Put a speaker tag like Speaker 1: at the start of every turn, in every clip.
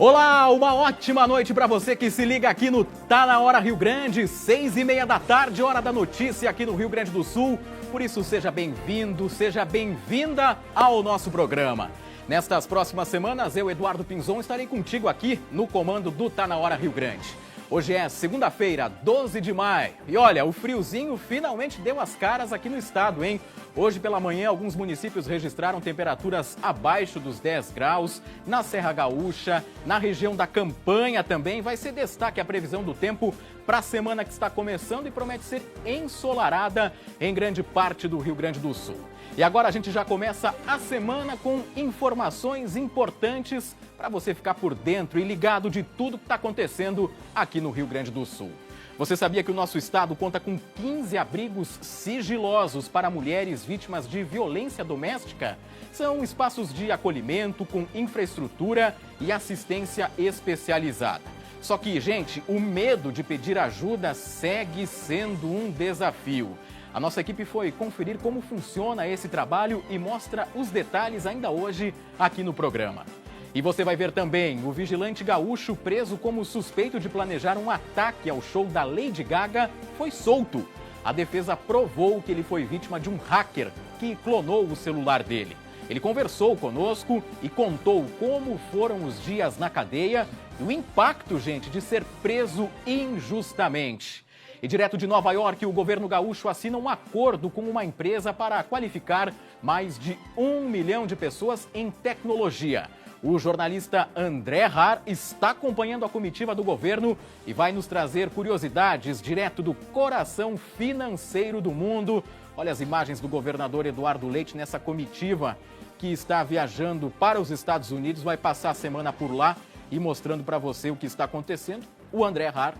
Speaker 1: Olá, uma ótima noite para você que se liga aqui no Tá Na Hora Rio Grande, 6h30 da tarde, hora da notícia aqui no Rio Grande do Sul. Por isso, seja bem-vindo, seja bem-vinda ao nosso programa. Nestas próximas semanas, eu, Eduardo Pinzon, estarei contigo aqui no comando do Tá Na Hora Rio Grande. Hoje é segunda-feira, 12 de maio. E olha, o friozinho finalmente deu as caras aqui no estado, hein? Hoje pela manhã, alguns municípios registraram temperaturas abaixo dos 10 graus. Na Serra Gaúcha, na região da Campanha também, vai ser destaque a previsão do tempo para a semana que está começando e promete ser ensolarada em grande parte do Rio Grande do Sul. E agora a gente já começa a semana com informações importantes para você ficar por dentro e ligado de tudo que está acontecendo aqui no Rio Grande do Sul. Você sabia que o nosso estado conta com 15 abrigos sigilosos para mulheres vítimas de violência doméstica? São espaços de acolhimento com infraestrutura e assistência especializada. Só que, gente, o medo de pedir ajuda segue sendo um desafio. A nossa equipe foi conferir como funciona esse trabalho e mostra os detalhes ainda hoje aqui no programa. E você vai ver também o vigilante gaúcho preso como suspeito de planejar um ataque ao show da Lady Gaga foi solto. A defesa provou que ele foi vítima de um hacker que clonou o celular dele. Ele conversou conosco e contou como foram os dias na cadeia e o impacto, gente, de ser preso injustamente. E direto de Nova York, o governo gaúcho assina um acordo com uma empresa para qualificar mais de 1 milhão de pessoas em tecnologia. O jornalista André Har está acompanhando a comitiva do governo e vai nos trazer curiosidades direto do coração financeiro do mundo. Olha as imagens do governador Eduardo Leite nessa comitiva que está viajando para os Estados Unidos, vai passar a semana por lá e mostrando para você o que está acontecendo. O André Har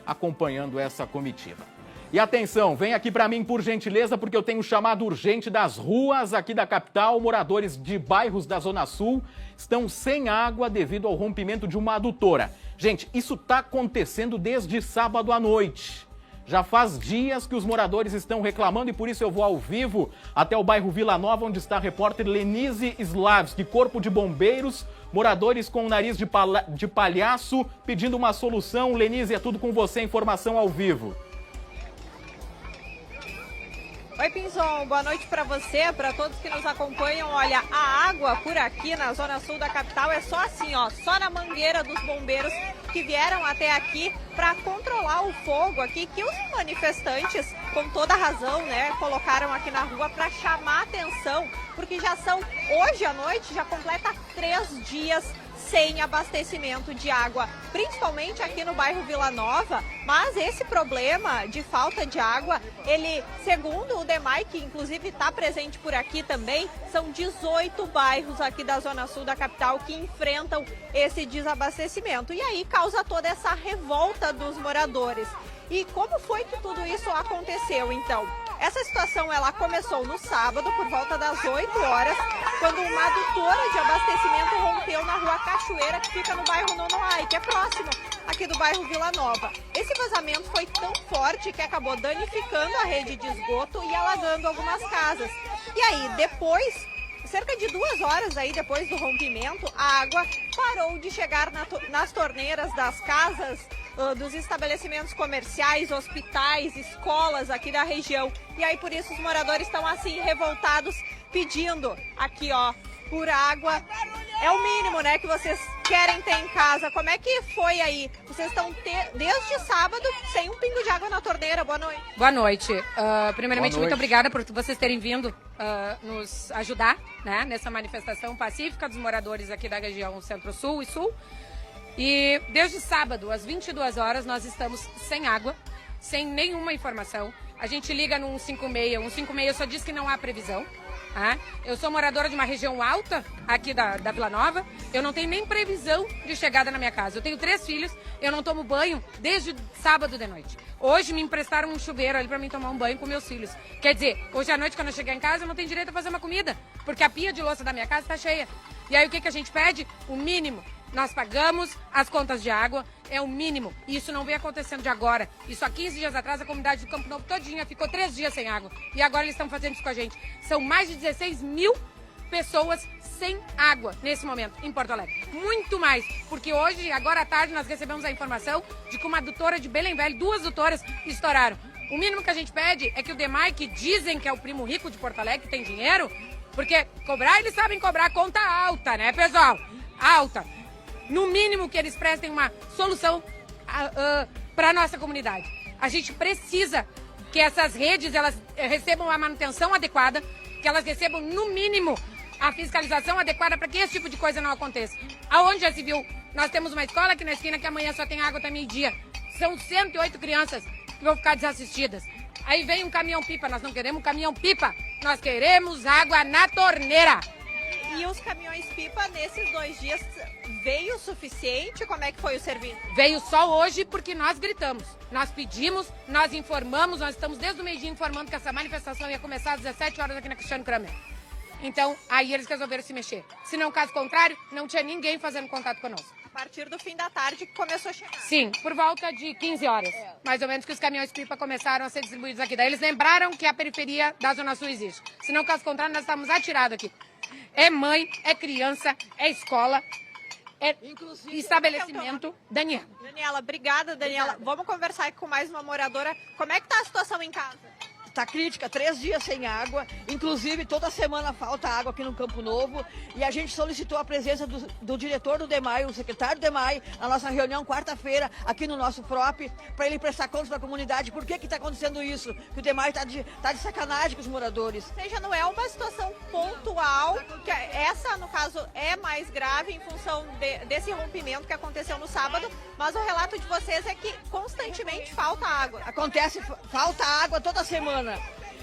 Speaker 1: acompanhando essa comitiva. E atenção, vem aqui para mim por gentileza, porque eu tenho um chamado urgente das ruas aqui da capital. Moradores de bairros da Zona Sul estão sem água devido ao rompimento de uma adutora. Gente, isso está acontecendo desde sábado à noite. Já faz dias que os moradores estão reclamando e por isso eu vou ao vivo até o bairro Vila Nova, onde está a repórter Lenise Slavski, Corpo de Bombeiros, moradores com o nariz de palhaço pedindo uma solução. Lenise, é tudo com você, informação ao vivo.
Speaker 2: Oi, Pinzon, boa noite para você, para todos que nos acompanham. Olha, a água por aqui na zona sul da capital é só assim, ó, só na mangueira dos bombeiros que vieram até aqui para controlar o fogo aqui, que os manifestantes, com toda razão, né, colocaram aqui na rua para chamar atenção, porque já são, hoje à noite, já completa 3 dias sem abastecimento de água, principalmente aqui no bairro Vila Nova, mas esse problema de falta de água, ele, segundo o DEMAI, que inclusive está presente por aqui também, são 18 bairros aqui da zona sul da capital que enfrentam esse desabastecimento. E aí causa toda essa revolta dos moradores. E como foi que tudo isso aconteceu, então? Essa situação ela começou no sábado, por volta das 8 horas, quando uma adutora de abastecimento rompeu na rua Cachoeira, que fica no bairro Nonoai, que é próximo aqui do bairro Vila Nova. Esse vazamento foi tão forte que acabou danificando a rede de esgoto e alagando algumas casas. E aí, depois, cerca de 2 horas aí depois do rompimento, a água parou de chegar nas torneiras das casas, dos estabelecimentos comerciais, hospitais, escolas aqui da região. E aí, por isso, os moradores estão assim, revoltados, pedindo aqui, ó, por água. É o mínimo, né, que vocês querem ter em casa. Como é que foi aí? Vocês estão desde sábado sem um pingo de água na torneira. Boa noite.
Speaker 3: Boa noite. Primeiramente,
Speaker 1: Boa noite.
Speaker 3: muito obrigada por vocês terem vindo nos ajudar, né, nessa manifestação pacífica dos moradores aqui da região Centro-Sul e Sul. E desde sábado, às 22 horas, nós estamos sem água, sem nenhuma informação. A gente liga no 156, o 156 só diz que não há previsão. Tá? Eu sou moradora de uma região alta aqui da Vila Nova, eu não tenho nem previsão de chegada na minha casa. Eu tenho 3 filhos, eu não tomo banho desde sábado de noite. Hoje me emprestaram um chuveiro ali para mim tomar um banho com meus filhos. Quer dizer, hoje à noite quando eu chegar em casa eu não tenho direito a fazer uma comida, porque a pia de louça da minha casa está cheia. E aí o que a gente pede? O mínimo. Nós pagamos as contas de água, é o mínimo. E isso não vem acontecendo de agora. Isso há 15 dias atrás, a comunidade do Campo Novo todinha ficou 3 dias sem água. E agora eles estão fazendo isso com a gente. São mais de 16 mil pessoas sem água nesse momento em Porto Alegre. Muito mais, porque hoje, agora à tarde, nós recebemos a informação de que uma adutora de Belém Velho, 2 adutoras estouraram. O mínimo que a gente pede é que o DEMAI, que dizem que é o primo rico de Porto Alegre, que tem dinheiro, porque cobrar, eles sabem cobrar conta alta, né, pessoal? Alta. No mínimo que eles prestem uma solução para a nossa comunidade. A gente precisa que essas redes elas recebam a manutenção adequada, que elas recebam, no mínimo, a fiscalização adequada para que esse tipo de coisa não aconteça. Aonde já se viu? Nós temos uma escola aqui na esquina que amanhã só tem água até meio-dia. São 108 crianças que vão ficar desassistidas. Aí vem um caminhão-pipa. Nós não queremos um caminhão-pipa. Nós queremos água na torneira.
Speaker 2: E os caminhões-pipa, nesses 2 dias, veio o suficiente? Como é que foi o serviço?
Speaker 3: Veio só hoje porque nós gritamos. Nós pedimos, nós informamos, nós estamos desde o meio-dia informando que essa manifestação ia começar às 17 horas aqui na Cristiano Kramer. Então, aí eles resolveram se mexer. Se não, caso contrário, não tinha ninguém fazendo contato conosco.
Speaker 2: A partir do fim da tarde que começou a chegar.
Speaker 3: Sim, por volta de 15 horas. Mais ou menos que os caminhões-pipa começaram a ser distribuídos aqui. Daí eles lembraram que a periferia da Zona Sul existe. Se não, caso contrário, nós estávamos atirados aqui. É mãe, é criança, é escola, é estabelecimento.
Speaker 2: Daniela, obrigada, Daniela. Vamos conversar aqui com mais uma moradora. Como é que tá a situação em casa?
Speaker 4: Está crítica, 3 dias sem água, inclusive toda semana falta água aqui no Campo Novo, e a gente solicitou a presença do diretor do DEMAI, o secretário do DEMAI, na nossa reunião quarta-feira aqui no nosso FROP, para ele prestar contas para a comunidade. Por que está acontecendo isso? Que o DEMAI está de sacanagem com os moradores.
Speaker 2: Ou seja, não é uma situação pontual, que essa, no caso, é mais grave em função desse rompimento que aconteceu no sábado, mas o relato de vocês é que constantemente falta água.
Speaker 4: Falta água toda semana.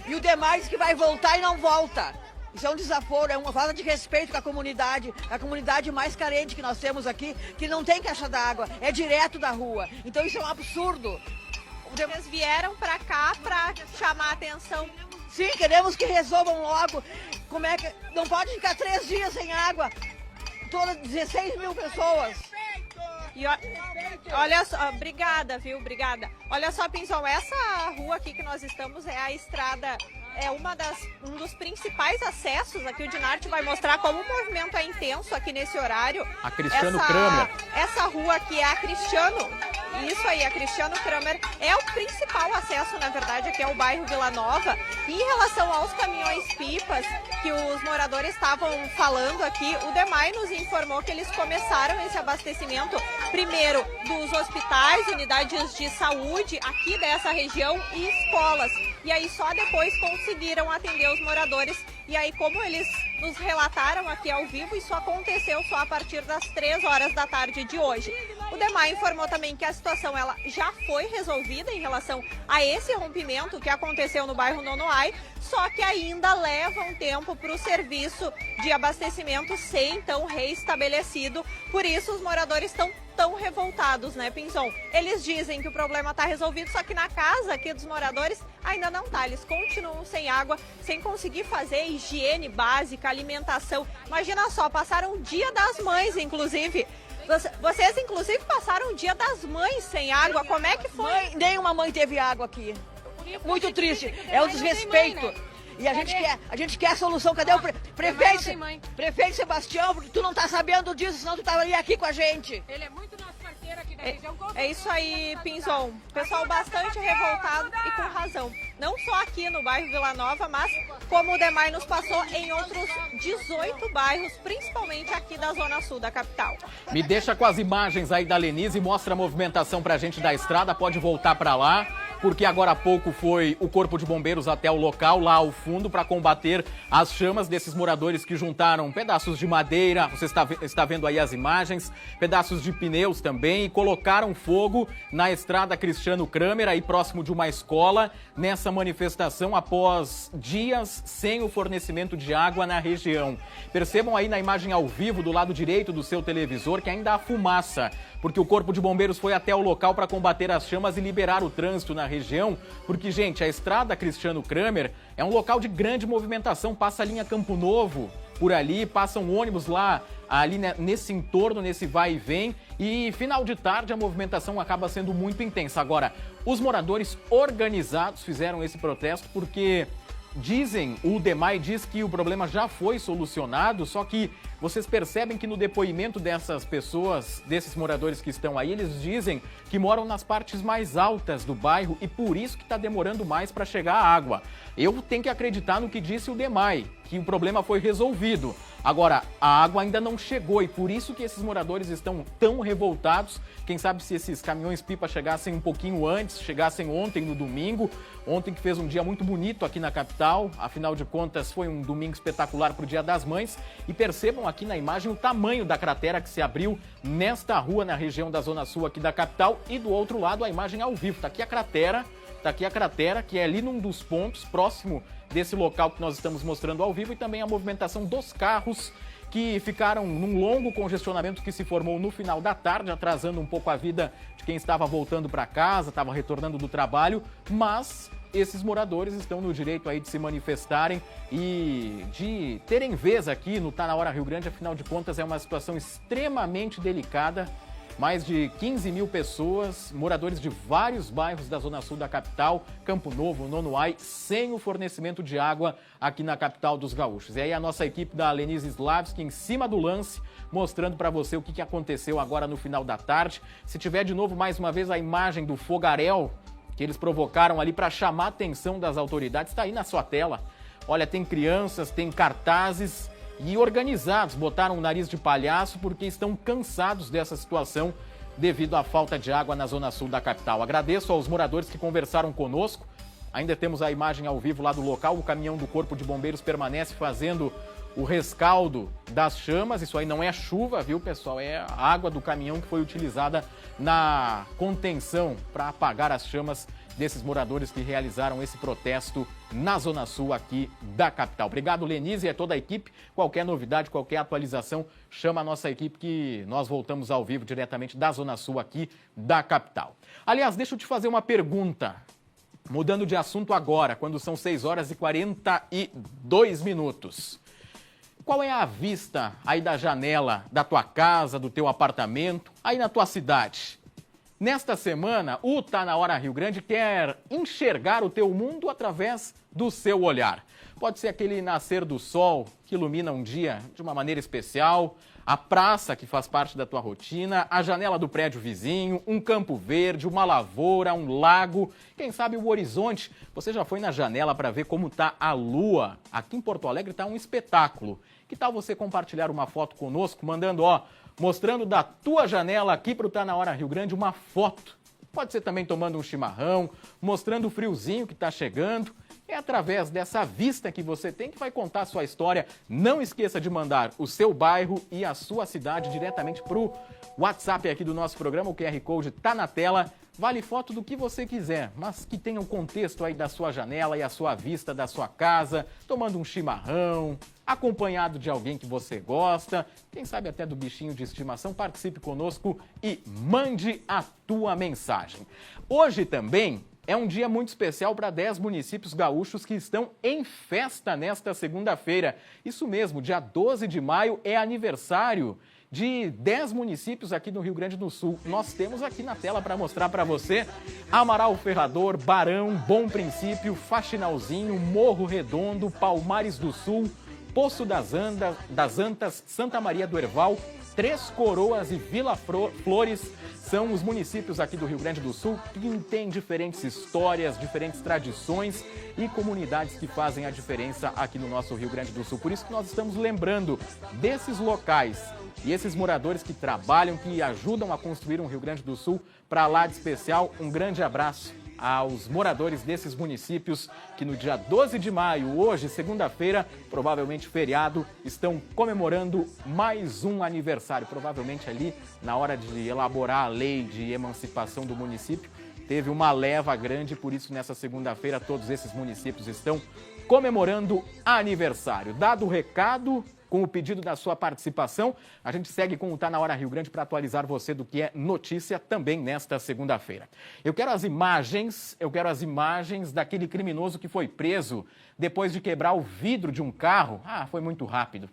Speaker 4: E o DEMAI diz que vai voltar e não volta. Isso é um desaforo, é uma falta de respeito com a comunidade mais carente que nós temos aqui, que não tem caixa d'água, é direto da rua. Então isso é um absurdo.
Speaker 2: Vocês vieram para cá para chamar a atenção.
Speaker 4: Sim, queremos que resolvam logo. Como é que não pode ficar 3 dias sem água? Todas 16 mil pessoas.
Speaker 2: E olha só, obrigada, viu? Obrigada. Olha só, Pinzão, essa rua aqui que nós estamos é a estrada, é um dos principais acessos aqui. O Dinarte vai mostrar como o movimento é intenso aqui nesse horário.
Speaker 1: A Cristiano Kramer.
Speaker 2: Essa rua aqui é a Cristiano. Isso aí, a Cristiano Kramer é o principal acesso, na verdade, aqui é o bairro Vila Nova. E em relação aos caminhões-pipas que os moradores estavam falando aqui, o DEMAI nos informou que eles começaram esse abastecimento primeiro dos hospitais, unidades de saúde aqui dessa região e escolas. E aí só depois conseguiram atender os moradores. E aí, como eles nos relataram aqui ao vivo, isso aconteceu só a partir das 3 horas da tarde de hoje. O DEMAI informou também que a situação ela já foi resolvida em relação a esse rompimento que aconteceu no bairro Nonoai, só que ainda leva um tempo para o serviço de abastecimento ser então reestabelecido. Por isso os moradores estão tão revoltados, né, Pinzon? Eles dizem que o problema está resolvido, só que na casa aqui dos moradores ainda não tá. Eles continuam sem água, sem conseguir fazer higiene básica, alimentação. Imagina só, passaram o Dia das Mães, inclusive. Vocês, inclusive, passaram o Dia das Mães sem água. Como é que foi?
Speaker 4: Nenhuma mãe teve água aqui. Muito triste. É um desrespeito. E a gente quer a solução. Cadê o prefeito Sebastião? Porque tu não tá sabendo disso, senão tu tava ali aqui com a gente.
Speaker 3: Ele é muito nosso parceiro aqui da região.
Speaker 2: É isso aí, Pinzon. Pessoal bastante revoltado e com razão. Não só aqui no bairro Vila Nova, mas como o DEMAI nos passou em outros 18 bairros, principalmente aqui da Zona Sul da capital.
Speaker 1: Me deixa com as imagens aí da Lenise e mostra a movimentação pra gente da estrada. Pode voltar pra lá, porque agora há pouco foi o Corpo de Bombeiros até o local, lá ao fundo, para combater as chamas desses moradores que juntaram pedaços de madeira, você está vendo aí as imagens, pedaços de pneus também, e colocaram fogo na estrada Cristiano Kramer, aí próximo de uma escola, nessa manifestação após dias sem o fornecimento de água na região. Percebam aí na imagem ao vivo do lado direito do seu televisor que ainda há fumaça, porque o Corpo de Bombeiros foi até o local para combater as chamas e liberar o trânsito na região, porque, gente, a estrada Cristiano Kramer é um local de grande movimentação, passa a linha Campo Novo por ali, passam ônibus lá, ali nesse entorno, nesse vai e vem, e final de tarde a movimentação acaba sendo muito intensa. Agora, os moradores organizados fizeram esse protesto porque o DEMAI diz que o problema já foi solucionado, só que vocês percebem que no depoimento dessas pessoas, desses moradores que estão aí, eles dizem que moram nas partes mais altas do bairro e por isso que está demorando mais para chegar a água. Eu tenho que acreditar no que disse o DEMAI, que o problema foi resolvido. Agora, a água ainda não chegou e por isso que esses moradores estão tão revoltados. Quem sabe se esses caminhões-pipa chegassem um pouquinho antes, chegassem ontem no domingo. Ontem que fez um dia muito bonito aqui na capital, afinal de contas foi um domingo espetacular para o Dia das Mães. E percebam aqui na imagem o tamanho da cratera que se abriu nesta rua, na região da Zona Sul aqui da capital. E do outro lado a imagem ao vivo, está aqui a cratera, que é ali num dos pontos, próximo desse local que nós estamos mostrando ao vivo, e também a movimentação dos carros que ficaram num longo congestionamento que se formou no final da tarde, atrasando um pouco a vida de quem estava voltando para casa, estava retornando do trabalho, mas esses moradores estão no direito aí de se manifestarem e de terem vez aqui no Tá Na Hora Rio Grande. Afinal de contas, é uma situação extremamente delicada. Mais de 15 mil pessoas, moradores de vários bairros da Zona Sul da capital, Campo Novo, Nonoai, sem o fornecimento de água aqui na capital dos gaúchos. E aí a nossa equipe da Lenise Slavski em cima do lance, mostrando para você o que aconteceu agora no final da tarde. Se tiver de novo, mais uma vez, a imagem do fogaréu que eles provocaram ali para chamar a atenção das autoridades, está aí na sua tela. Olha, tem crianças, tem cartazes e organizados botaram o nariz de palhaço porque estão cansados dessa situação devido à falta de água na Zona Sul da capital. Agradeço aos moradores que conversaram conosco. Ainda temos a imagem ao vivo lá do local. O caminhão do Corpo de Bombeiros permanece fazendo o rescaldo das chamas. Isso aí não é chuva, viu, pessoal? É a água do caminhão que foi utilizada na contenção para apagar as chamas desses moradores que realizaram esse protesto na Zona Sul aqui da capital. Obrigado, Lenise, e a toda a equipe. Qualquer novidade, qualquer atualização, chama a nossa equipe que nós voltamos ao vivo diretamente da Zona Sul aqui da capital. Aliás, deixa eu te fazer uma pergunta. Mudando de assunto agora, quando são 6 horas e 42 minutos. Qual é a vista aí da janela da tua casa, do teu apartamento, aí na tua cidade? Nesta semana, o Tá Na Hora Rio Grande quer enxergar o teu mundo através do seu olhar. Pode ser aquele nascer do sol que ilumina um dia de uma maneira especial, a praça que faz parte da tua rotina, a janela do prédio vizinho, um campo verde, uma lavoura, um lago, quem sabe o horizonte. Você já foi na janela para ver como está a lua? Aqui em Porto Alegre está um espetáculo. Que tal você compartilhar uma foto conosco, mandando, mostrando da tua janela aqui para o Tá Na Hora Rio Grande uma foto. Pode ser também tomando um chimarrão, mostrando o friozinho que está chegando. É através dessa vista que você tem que vai contar a sua história. Não esqueça de mandar o seu bairro e a sua cidade diretamente para o WhatsApp aqui do nosso programa. O QR Code está na tela. Vale foto do que você quiser, mas que tenha um contexto aí da sua janela e a sua vista da sua casa, tomando um chimarrão, acompanhado de alguém que você gosta, quem sabe até do bichinho de estimação. Participe conosco e mande a tua mensagem. Hoje também é um dia muito especial para 10 municípios gaúchos que estão em festa nesta segunda-feira. Isso mesmo, dia 12 de maio é aniversário de 10 municípios aqui no Rio Grande do Sul. Nós temos aqui na tela para mostrar para você: Amaral Ferrador, Barão, Bom Princípio, Faxinalzinho, Morro Redondo, Palmares do Sul, Poço das Antas, Santa Maria do Herval, Três Coroas e Vila Flores. São os municípios aqui do Rio Grande do Sul que têm diferentes histórias, diferentes tradições e comunidades que fazem a diferença aqui no nosso Rio Grande do Sul. Por isso que nós estamos lembrando desses locais e esses moradores que trabalham, que ajudam a construir um Rio Grande do Sul para lá de especial. Um grande abraço aos moradores desses municípios que no dia 12 de maio, hoje, segunda-feira, provavelmente feriado, estão comemorando mais um aniversário. Provavelmente ali, na hora de elaborar a lei de emancipação do município, teve uma leva grande, por isso nessa segunda-feira todos esses municípios estão comemorando aniversário. Dado o recado, com o pedido da sua participação, a gente segue com o Tá Na Hora Rio Grande para atualizar você do que é notícia também nesta segunda-feira. Eu quero as imagens daquele criminoso que foi preso depois de quebrar o vidro de um carro. Foi muito rápido.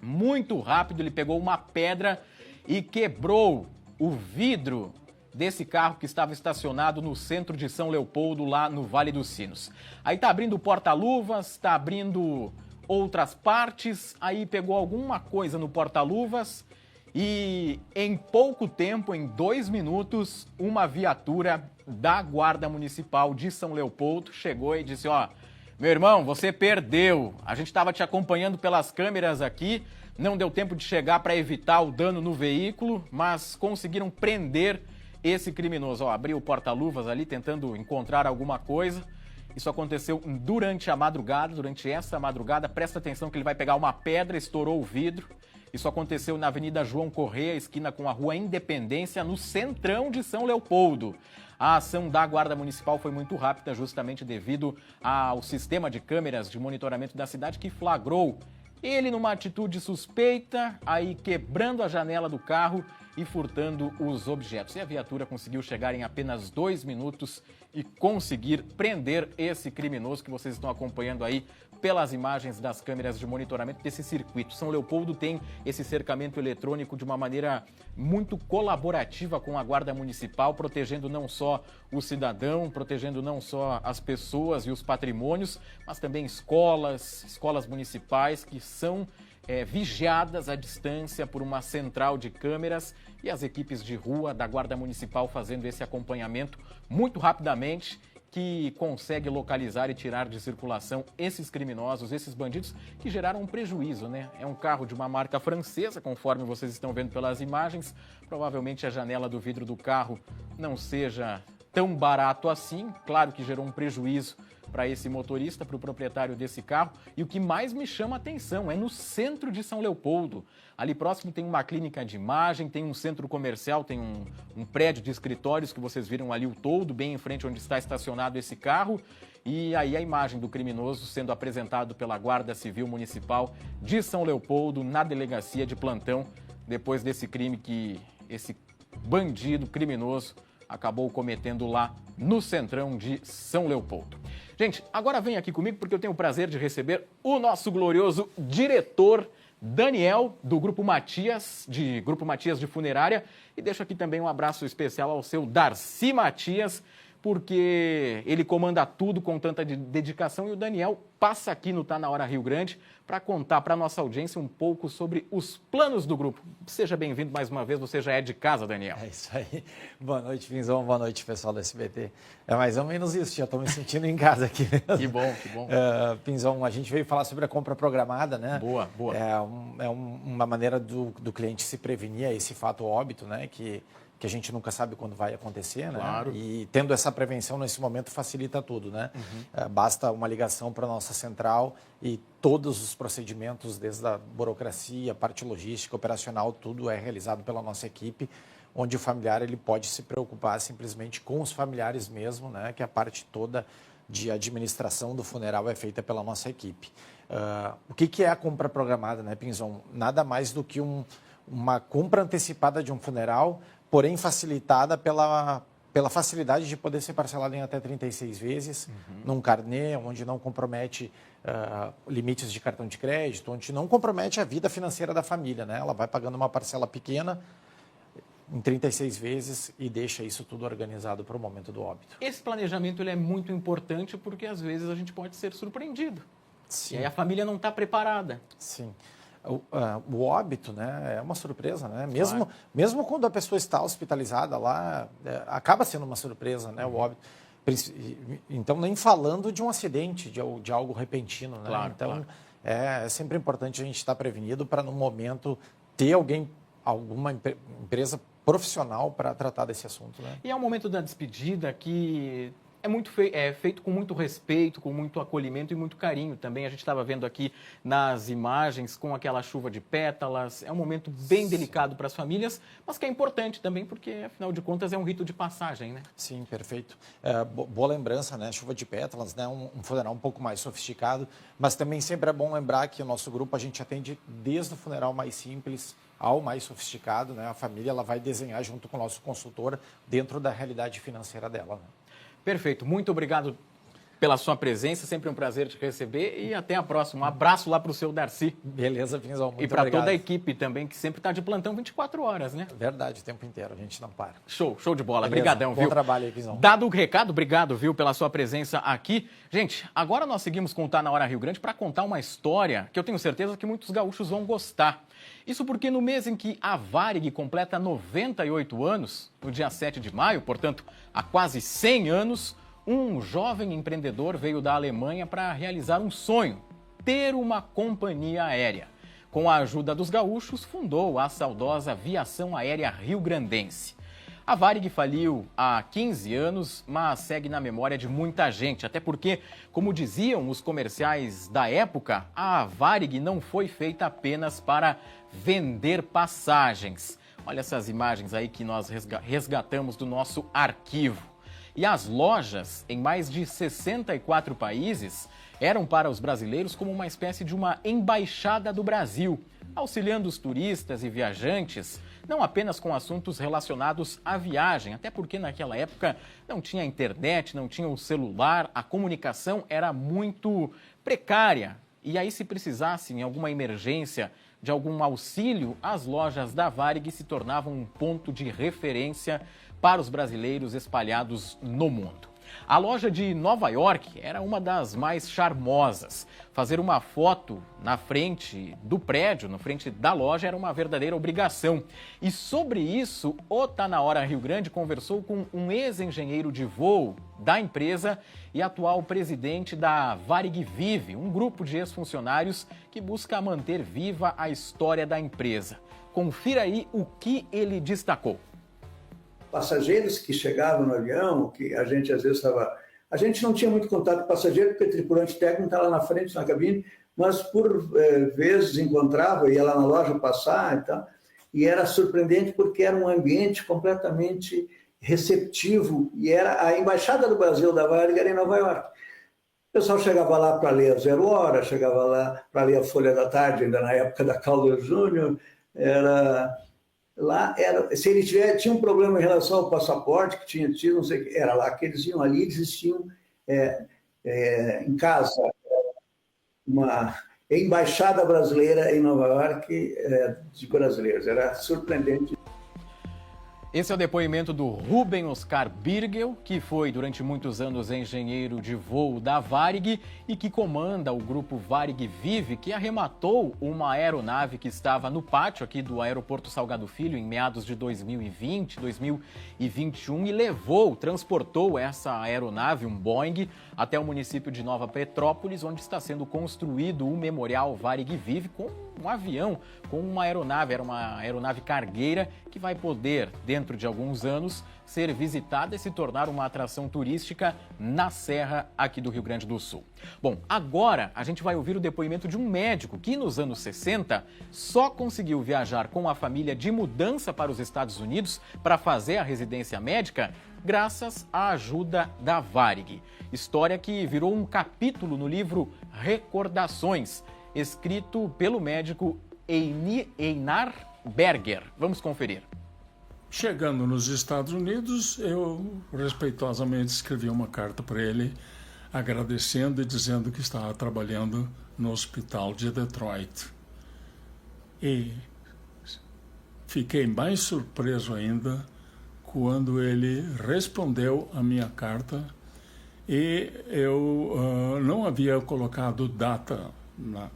Speaker 1: Muito rápido, ele pegou uma pedra e quebrou o vidro desse carro que estava estacionado no centro de São Leopoldo, lá no Vale dos Sinos. Aí tá abrindo o porta-luvas, tá abrindo outras partes, aí pegou alguma coisa no porta-luvas e em pouco tempo, em 2 minutos, uma viatura da Guarda Municipal de São Leopoldo chegou e disse, ó, meu irmão, você perdeu, a gente estava te acompanhando pelas câmeras aqui, não deu tempo de chegar para evitar o dano no veículo, mas conseguiram prender esse criminoso. Ó, abriu o porta-luvas ali tentando encontrar alguma coisa. Isso aconteceu durante a madrugada, durante essa madrugada. Presta atenção que ele vai pegar uma pedra, estourou o vidro. Isso aconteceu na Avenida João Correia, esquina com a Rua Independência, no centrão de São Leopoldo. A ação da Guarda Municipal foi muito rápida, justamente devido ao sistema de câmeras de monitoramento da cidade que flagrou ele numa atitude suspeita, aí quebrando a janela do carro e furtando os objetos. E a viatura conseguiu chegar em apenas 2 minutos e conseguir prender esse criminoso que vocês estão acompanhando aí pelas imagens das câmeras de monitoramento desse circuito. São Leopoldo tem esse cercamento eletrônico de uma maneira muito colaborativa com a Guarda Municipal, protegendo não só o cidadão, protegendo não só as pessoas e os patrimônios, mas também escolas municipais que são vigiadas à distância por uma central de câmeras e as equipes de rua da Guarda Municipal fazendo esse acompanhamento muito rapidamente, que consegue localizar e tirar de circulação esses criminosos, esses bandidos que geraram um prejuízo, né? É um carro de uma marca francesa, conforme vocês estão vendo pelas imagens. Provavelmente a janela do vidro do carro não seja tão barato assim. Claro que gerou um prejuízo para esse motorista, para o proprietário desse carro. E o que mais me chama a atenção é no centro de São Leopoldo. Ali próximo tem uma clínica de imagem, tem um centro comercial, tem um prédio de escritórios que vocês viram ali o todo, bem em frente onde está estacionado esse carro. E aí a imagem do criminoso sendo apresentado pela Guarda Civil Municipal de São Leopoldo na delegacia de plantão, depois desse crime que esse bandido criminoso acabou cometendo lá no centrão de São Leopoldo. Gente, agora vem aqui comigo porque eu tenho o prazer de receber o nosso glorioso diretor Daniel, do Grupo Matias de Funerária. E deixo aqui também um abraço especial ao seu Darcy Matias, porque ele comanda tudo com tanta dedicação e o Daniel passa aqui no Tá Na Hora Rio Grande para contar para a nossa audiência um pouco sobre os planos do grupo. Seja bem-vindo mais uma vez, você já é de casa, Daniel.
Speaker 5: É isso aí. Boa noite, Pinzão. Boa noite, pessoal do SBT. É mais ou menos isso, já estou me sentindo em casa aqui mesmo.
Speaker 1: Que bom, que bom.
Speaker 5: Pinzão, a gente veio falar sobre a compra programada, né?
Speaker 1: Boa, boa.
Speaker 5: É uma maneira do cliente se prevenir a esse fato óbito, né? Que a gente nunca sabe quando vai acontecer, né?
Speaker 1: Claro.
Speaker 5: E tendo essa prevenção nesse momento facilita tudo, né? Basta uma ligação para a nossa central e todos os procedimentos, desde a burocracia, a parte logística, operacional, tudo é realizado pela nossa equipe, onde o familiar ele pode se preocupar simplesmente com os familiares mesmo, né? Que a parte toda de administração do funeral é feita pela nossa equipe. O que é a compra programada, né, Pinzão? Nada mais do que uma compra antecipada de um funeral, porém facilitada pela facilidade de poder ser parcelado em até 36 vezes, num carnê, onde não compromete limites de cartão de crédito, onde não compromete a vida financeira da família, né? Ela vai pagando uma parcela pequena em 36 vezes e deixa isso tudo organizado para o momento do óbito.
Speaker 1: Esse planejamento ele é muito importante porque às vezes a gente pode ser surpreendido.
Speaker 5: Sim.
Speaker 1: E aí a família não está preparada.
Speaker 5: Sim. O óbito, né, é uma surpresa, né?
Speaker 1: Claro.
Speaker 5: Mesmo quando a pessoa está hospitalizada lá, acaba sendo uma surpresa, né, o óbito. Então, nem falando de um acidente, de algo repentino, né?
Speaker 1: Claro,
Speaker 5: então,
Speaker 1: claro.
Speaker 5: É sempre importante a gente estar prevenido para, no momento, ter alguma empresa profissional para tratar desse assunto, né?
Speaker 1: E é um momento da despedida que é feito com muito respeito, com muito acolhimento e muito carinho também. A gente estava vendo aqui nas imagens com aquela chuva de pétalas. É um momento bem delicado para as famílias, mas que é importante também porque, afinal de contas, é um rito de passagem, né?
Speaker 5: Sim, perfeito. Boa lembrança, né? Chuva de pétalas, né? Um funeral um pouco mais sofisticado, mas também sempre é bom lembrar que o nosso grupo a gente atende desde o funeral mais simples ao mais sofisticado, né? A família ela vai desenhar junto com o nosso consultor dentro da realidade financeira dela, né?
Speaker 1: Perfeito. Muito obrigado, pela sua presença, sempre um prazer te receber e até a próxima. Um abraço lá para o seu Darcy.
Speaker 5: Beleza, Pinzão, muito
Speaker 1: E para
Speaker 5: obrigado.
Speaker 1: toda a equipe também, que sempre está de plantão 24 horas, né?
Speaker 5: Verdade, o tempo inteiro, a gente não para.
Speaker 1: Show de bola.
Speaker 5: Beleza,
Speaker 1: Obrigadão,
Speaker 5: bom
Speaker 1: viu?
Speaker 5: trabalho aí, Pinzão.
Speaker 1: Dado o recado, obrigado, viu, pela sua presença aqui. Gente, agora nós seguimos com o Tá na Hora Rio Grande para contar uma história que eu tenho certeza que muitos gaúchos vão gostar. Isso porque no mês em que a Varig completa 98 anos, no dia 7 de maio, portanto, há quase 100 anos, um jovem empreendedor veio da Alemanha para realizar um sonho, ter uma companhia aérea. Com a ajuda dos gaúchos, fundou a saudosa Viação Aérea Rio-Grandense. A Varig faliu há 15 anos, mas segue na memória de muita gente, até porque, como diziam os comerciais da época, a Varig não foi feita apenas para vender passagens. Olha essas imagens aí que nós resgatamos do nosso arquivo. E as lojas, em mais de 64 países, eram para os brasileiros como uma espécie de uma embaixada do Brasil, auxiliando os turistas e viajantes, não apenas com assuntos relacionados à viagem, até porque naquela época não tinha internet, não tinha o celular, a comunicação era muito precária. E aí, se precisasse, em alguma emergência, de algum auxílio, as lojas da Varig se tornavam um ponto de referência para os brasileiros espalhados no mundo. A loja de Nova York era uma das mais charmosas. Fazer uma foto na frente do prédio, na frente da loja, era uma verdadeira obrigação. E sobre isso, o Tá na Hora Rio Grande conversou com um ex-engenheiro de voo da empresa e atual presidente da Varig Vive, um grupo de ex-funcionários que busca manter viva a história da empresa. Confira aí o que ele destacou.
Speaker 6: Passageiros que chegavam no avião, que a gente às vezes estava... A gente não tinha muito contato com passageiro, porque o tripulante técnico está lá na frente, na cabine, mas por vezes encontrava, ia lá na loja passar e tal, e era surpreendente porque era um ambiente completamente receptivo, e era a Embaixada do Brasil da Varig era em Nova York. O pessoal chegava lá para ler a Zero Hora, chegava lá para ler a Folha da Tarde, ainda na época da Calder Júnior, lá era, se ele tinha um problema em relação ao passaporte, que tinha tido, não sei o que, era lá que eles iam ali, eles tinham em casa uma embaixada brasileira em Nova York de brasileiros, era surpreendente.
Speaker 1: Esse é o depoimento do Ruben Oscar Birgel, que foi durante muitos anos engenheiro de voo da Varig e que comanda o grupo Varig Vive, que arrematou uma aeronave que estava no pátio aqui do Aeroporto Salgado Filho em meados de 2020, 2021 e transportou essa aeronave, um Boeing, até o município de Nova Petrópolis, onde está sendo construído o Memorial Varig Vive com um avião, com uma aeronave, era uma aeronave cargueira que vai poder, dentro de alguns anos, ser visitada e se tornar uma atração turística na Serra aqui do Rio Grande do Sul. Bom, agora a gente vai ouvir o depoimento de um médico que nos anos 60 só conseguiu viajar com a família de mudança para os Estados Unidos para fazer a residência médica graças à ajuda da Varig. História que virou um capítulo no livro Recordações, escrito pelo médico Einar Berger. Vamos conferir.
Speaker 7: Chegando nos Estados Unidos, eu respeitosamente escrevi uma carta para ele, agradecendo e dizendo que estava trabalhando no hospital de Detroit. E fiquei mais surpreso ainda quando ele respondeu a minha carta e eu não havia colocado data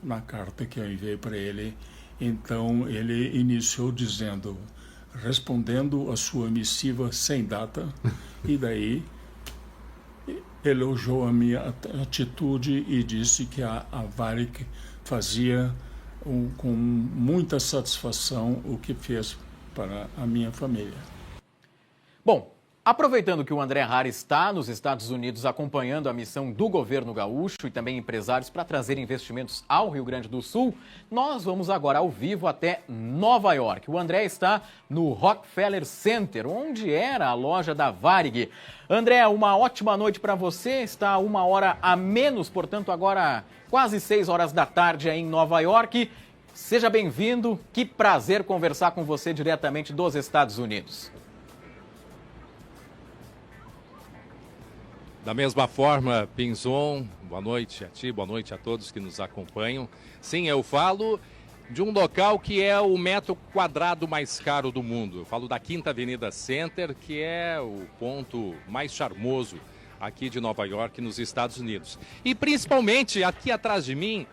Speaker 7: na carta que eu enviei para ele. Então ele iniciou dizendo, respondendo a sua missiva sem data, e daí elogiou a minha atitude e disse que a Varig fazia com muita satisfação o que fez para a minha família.
Speaker 1: Bom, aproveitando que o André Hara está nos Estados Unidos acompanhando a missão do governo gaúcho e também empresários para trazer investimentos ao Rio Grande do Sul, nós vamos agora ao vivo até Nova York. O André está no Rockefeller Center, onde era a loja da Varig. André, uma ótima noite para você. Está 1h a menos, portanto agora quase 6 horas da tarde em Nova York. Seja bem-vindo. Que prazer conversar com você diretamente dos Estados Unidos.
Speaker 8: Da mesma forma, Pinzon, boa noite a ti, boa noite a todos que nos acompanham. Sim, eu falo de um local que é o metro quadrado mais caro do mundo. Eu falo da Quinta Avenida Center, que é o ponto mais charmoso aqui de Nova York, nos Estados Unidos. E principalmente aqui atrás de mim,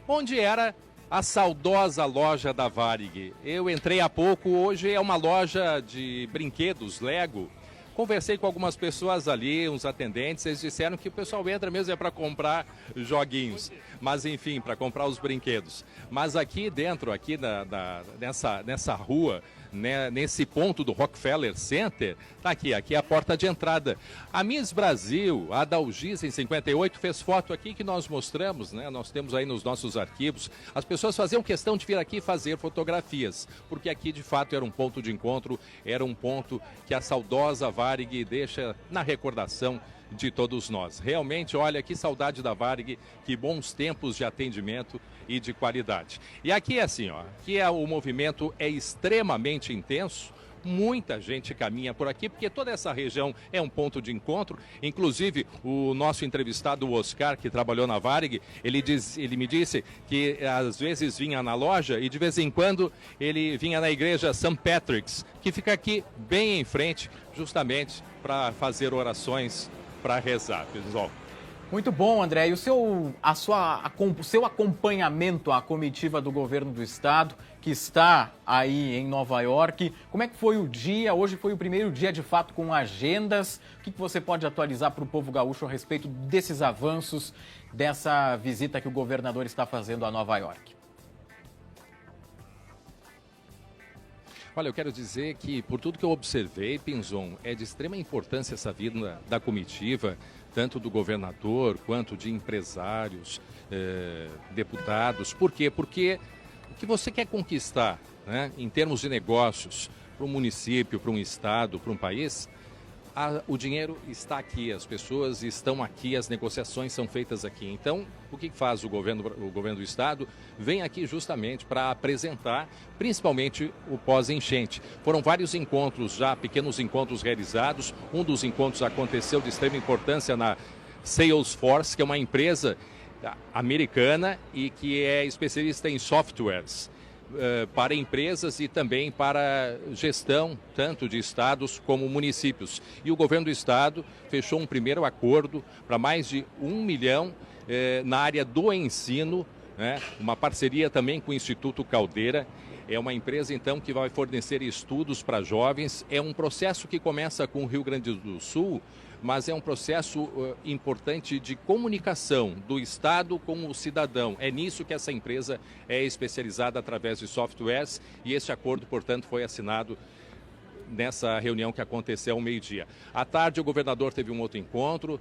Speaker 8: onde era a saudosa loja da Varig. Eu entrei há pouco, hoje é uma loja de brinquedos, Lego. Conversei com algumas pessoas ali, uns atendentes, eles disseram que o pessoal entra mesmo para comprar joguinhos, mas enfim, para comprar os brinquedos. Mas aqui dentro, aqui nessa rua, né, nesse ponto do Rockefeller Center, tá aqui é a porta de entrada. A Miss Brasil, a Dalgisa, em 58, fez foto aqui que nós mostramos, né? Nós temos aí nos nossos arquivos. As pessoas faziam questão de vir aqui fazer fotografias, porque aqui de fato era um ponto de encontro, era um ponto que a saudosa Varig deixa na recordação de todos nós. Realmente, olha, que saudade da Varig, que bons tempos de atendimento e de qualidade. E aqui é assim, ó, o movimento é extremamente intenso. Muita gente caminha por aqui, porque toda essa região é um ponto de encontro. Inclusive, o nosso entrevistado, o Oscar, que trabalhou na Varig, ele me disse que às vezes vinha na loja e de vez em quando ele vinha na igreja St. Patrick's, que fica aqui bem em frente, justamente para fazer orações, para rezar, pessoal.
Speaker 1: Muito bom, André. E o seu acompanhamento à comitiva do governo do estado, que está aí em Nova York, como é que foi o dia? Hoje foi o primeiro dia, de fato, com agendas. O que você pode atualizar para o povo gaúcho a respeito desses avanços, dessa visita que o governador está fazendo a Nova York?
Speaker 8: Olha, eu quero dizer que, por tudo que eu observei, Pinzon, é de extrema importância essa vinda da comitiva, tanto do governador quanto de empresários, deputados. Por quê? Porque o que você quer conquistar, né, em termos de negócios, para um município, para um estado, para um país, o dinheiro está aqui, as pessoas estão aqui, as negociações são feitas aqui. Então, o que faz o governo do estado? Vem aqui justamente para apresentar, principalmente o pós-enchente. Foram vários encontros já, pequenos encontros realizados. Um dos encontros aconteceu de extrema importância na Salesforce, que é uma empresa americana e que é especialista em softwares para empresas e também para gestão, tanto de estados como municípios. E o governo do estado fechou um primeiro acordo para mais de 1 milhão na área do ensino, né? Uma parceria também com o Instituto Caldeira. É uma empresa, então, que vai fornecer estudos para jovens. É um processo que começa com o Rio Grande do Sul, mas é um processo importante de comunicação do Estado com o cidadão. É nisso que essa empresa é especializada através de softwares e esse acordo, portanto, foi assinado nessa reunião que aconteceu ao meio-dia. À tarde, o governador teve um outro encontro,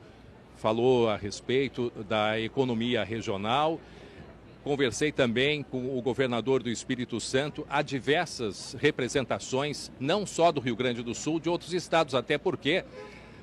Speaker 8: falou a respeito da economia regional. Conversei também com o governador do Espírito Santo. Há diversas representações, não só do Rio Grande do Sul, de outros estados, até porque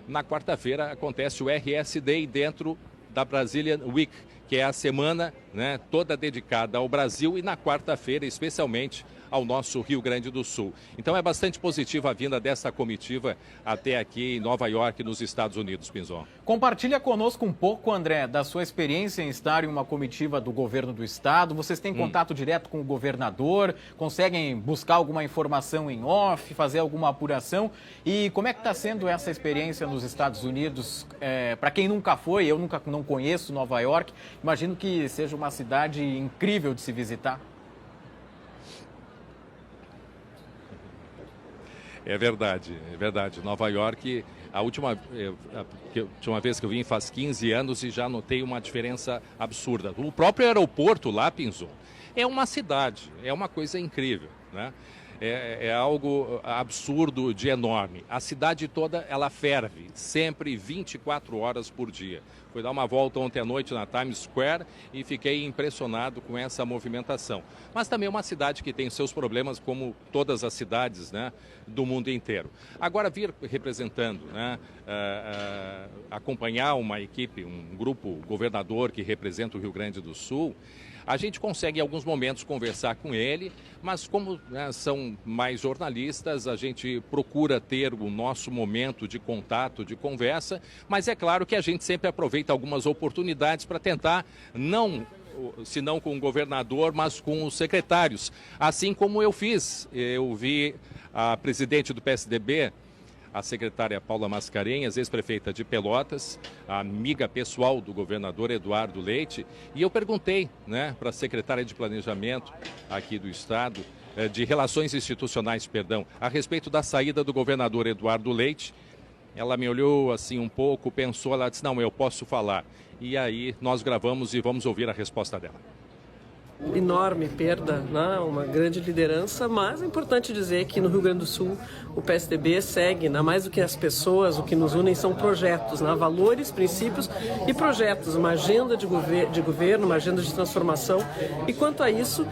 Speaker 8: na quarta-feira acontece o RS Day dentro da Brazilian Week, que é a semana, né, toda dedicada ao Brasil e na quarta-feira, especialmente, ao nosso Rio Grande do Sul. Então é bastante positiva a vinda dessa comitiva até aqui em Nova York, nos Estados Unidos, Pinzon.
Speaker 1: Compartilha conosco um pouco, André, da sua experiência em estar em uma comitiva do governo do estado. Vocês têm contato direto com o governador? Conseguem buscar alguma informação em off, fazer alguma apuração? E como é que está sendo essa experiência nos Estados Unidos? Para quem nunca foi, eu não conheço Nova York, imagino que seja uma cidade incrível de se visitar.
Speaker 8: É verdade. Nova York, a última vez que eu vim faz 15 anos e já notei uma diferença absurda. O próprio aeroporto lá, Pinzon, é uma cidade, é uma coisa incrível, né? É algo absurdo de enorme. A cidade toda, ela ferve, sempre 24 horas por dia. Fui dar uma volta ontem à noite na Times Square e fiquei impressionado com essa movimentação. Mas também é uma cidade que tem seus problemas, como todas as cidades, né, do mundo inteiro. Agora, vir representando, né, acompanhar uma equipe, um grupo governador que representa o Rio Grande do Sul, A gente consegue em alguns momentos conversar com ele, mas como são mais jornalistas, a gente procura ter o nosso momento de contato, de conversa, mas é claro que a gente sempre aproveita algumas oportunidades para tentar, não se não com o governador, mas com os secretários, assim como eu fiz. Eu vi a presidente do PSDB, a secretária Paula Mascarenhas, ex-prefeita de Pelotas, a amiga pessoal do governador Eduardo Leite, e eu perguntei, né, para a secretária de Planejamento aqui do Estado, de Relações Institucionais, perdão, a respeito da saída do governador Eduardo Leite. Ela me olhou assim um pouco, pensou, ela disse, não, eu posso falar. E aí nós gravamos e vamos ouvir a resposta dela.
Speaker 9: Enorme perda, né? Uma grande liderança, mas é importante dizer que no Rio Grande do Sul o PSDB segue, né? Mais do que as pessoas, o que nos unem são projetos, né? Valores, princípios e projetos, uma agenda de governo, uma agenda de transformação, e quanto a isso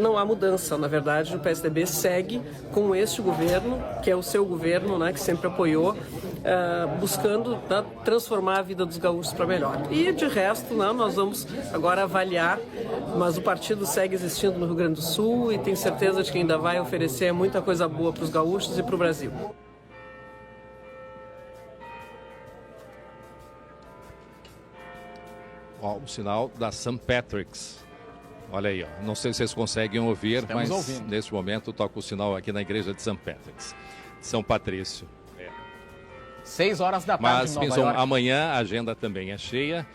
Speaker 9: não há mudança. Na verdade, o PSDB segue com este governo, que é o seu governo, né? Que sempre apoiou, buscando, né, transformar a vida dos gaúchos para melhor. E de resto, né, nós vamos agora avaliar, mas o partido segue existindo no Rio Grande do Sul e tenho certeza de que ainda vai oferecer muita coisa boa para os gaúchos e para o Brasil.
Speaker 8: Ó, o sinal da St. Patrick's. Olha aí, ó. Não sei se vocês conseguem ouvir,
Speaker 1: Estamos
Speaker 8: mas
Speaker 1: ouvindo.
Speaker 8: Neste momento toca o sinal aqui na igreja de St. Patrick's, de São Patrício.
Speaker 1: 6 horas da tarde
Speaker 8: Mas,
Speaker 1: em Nova
Speaker 8: Pinzon,
Speaker 1: York.
Speaker 8: amanhã a agenda também é cheia.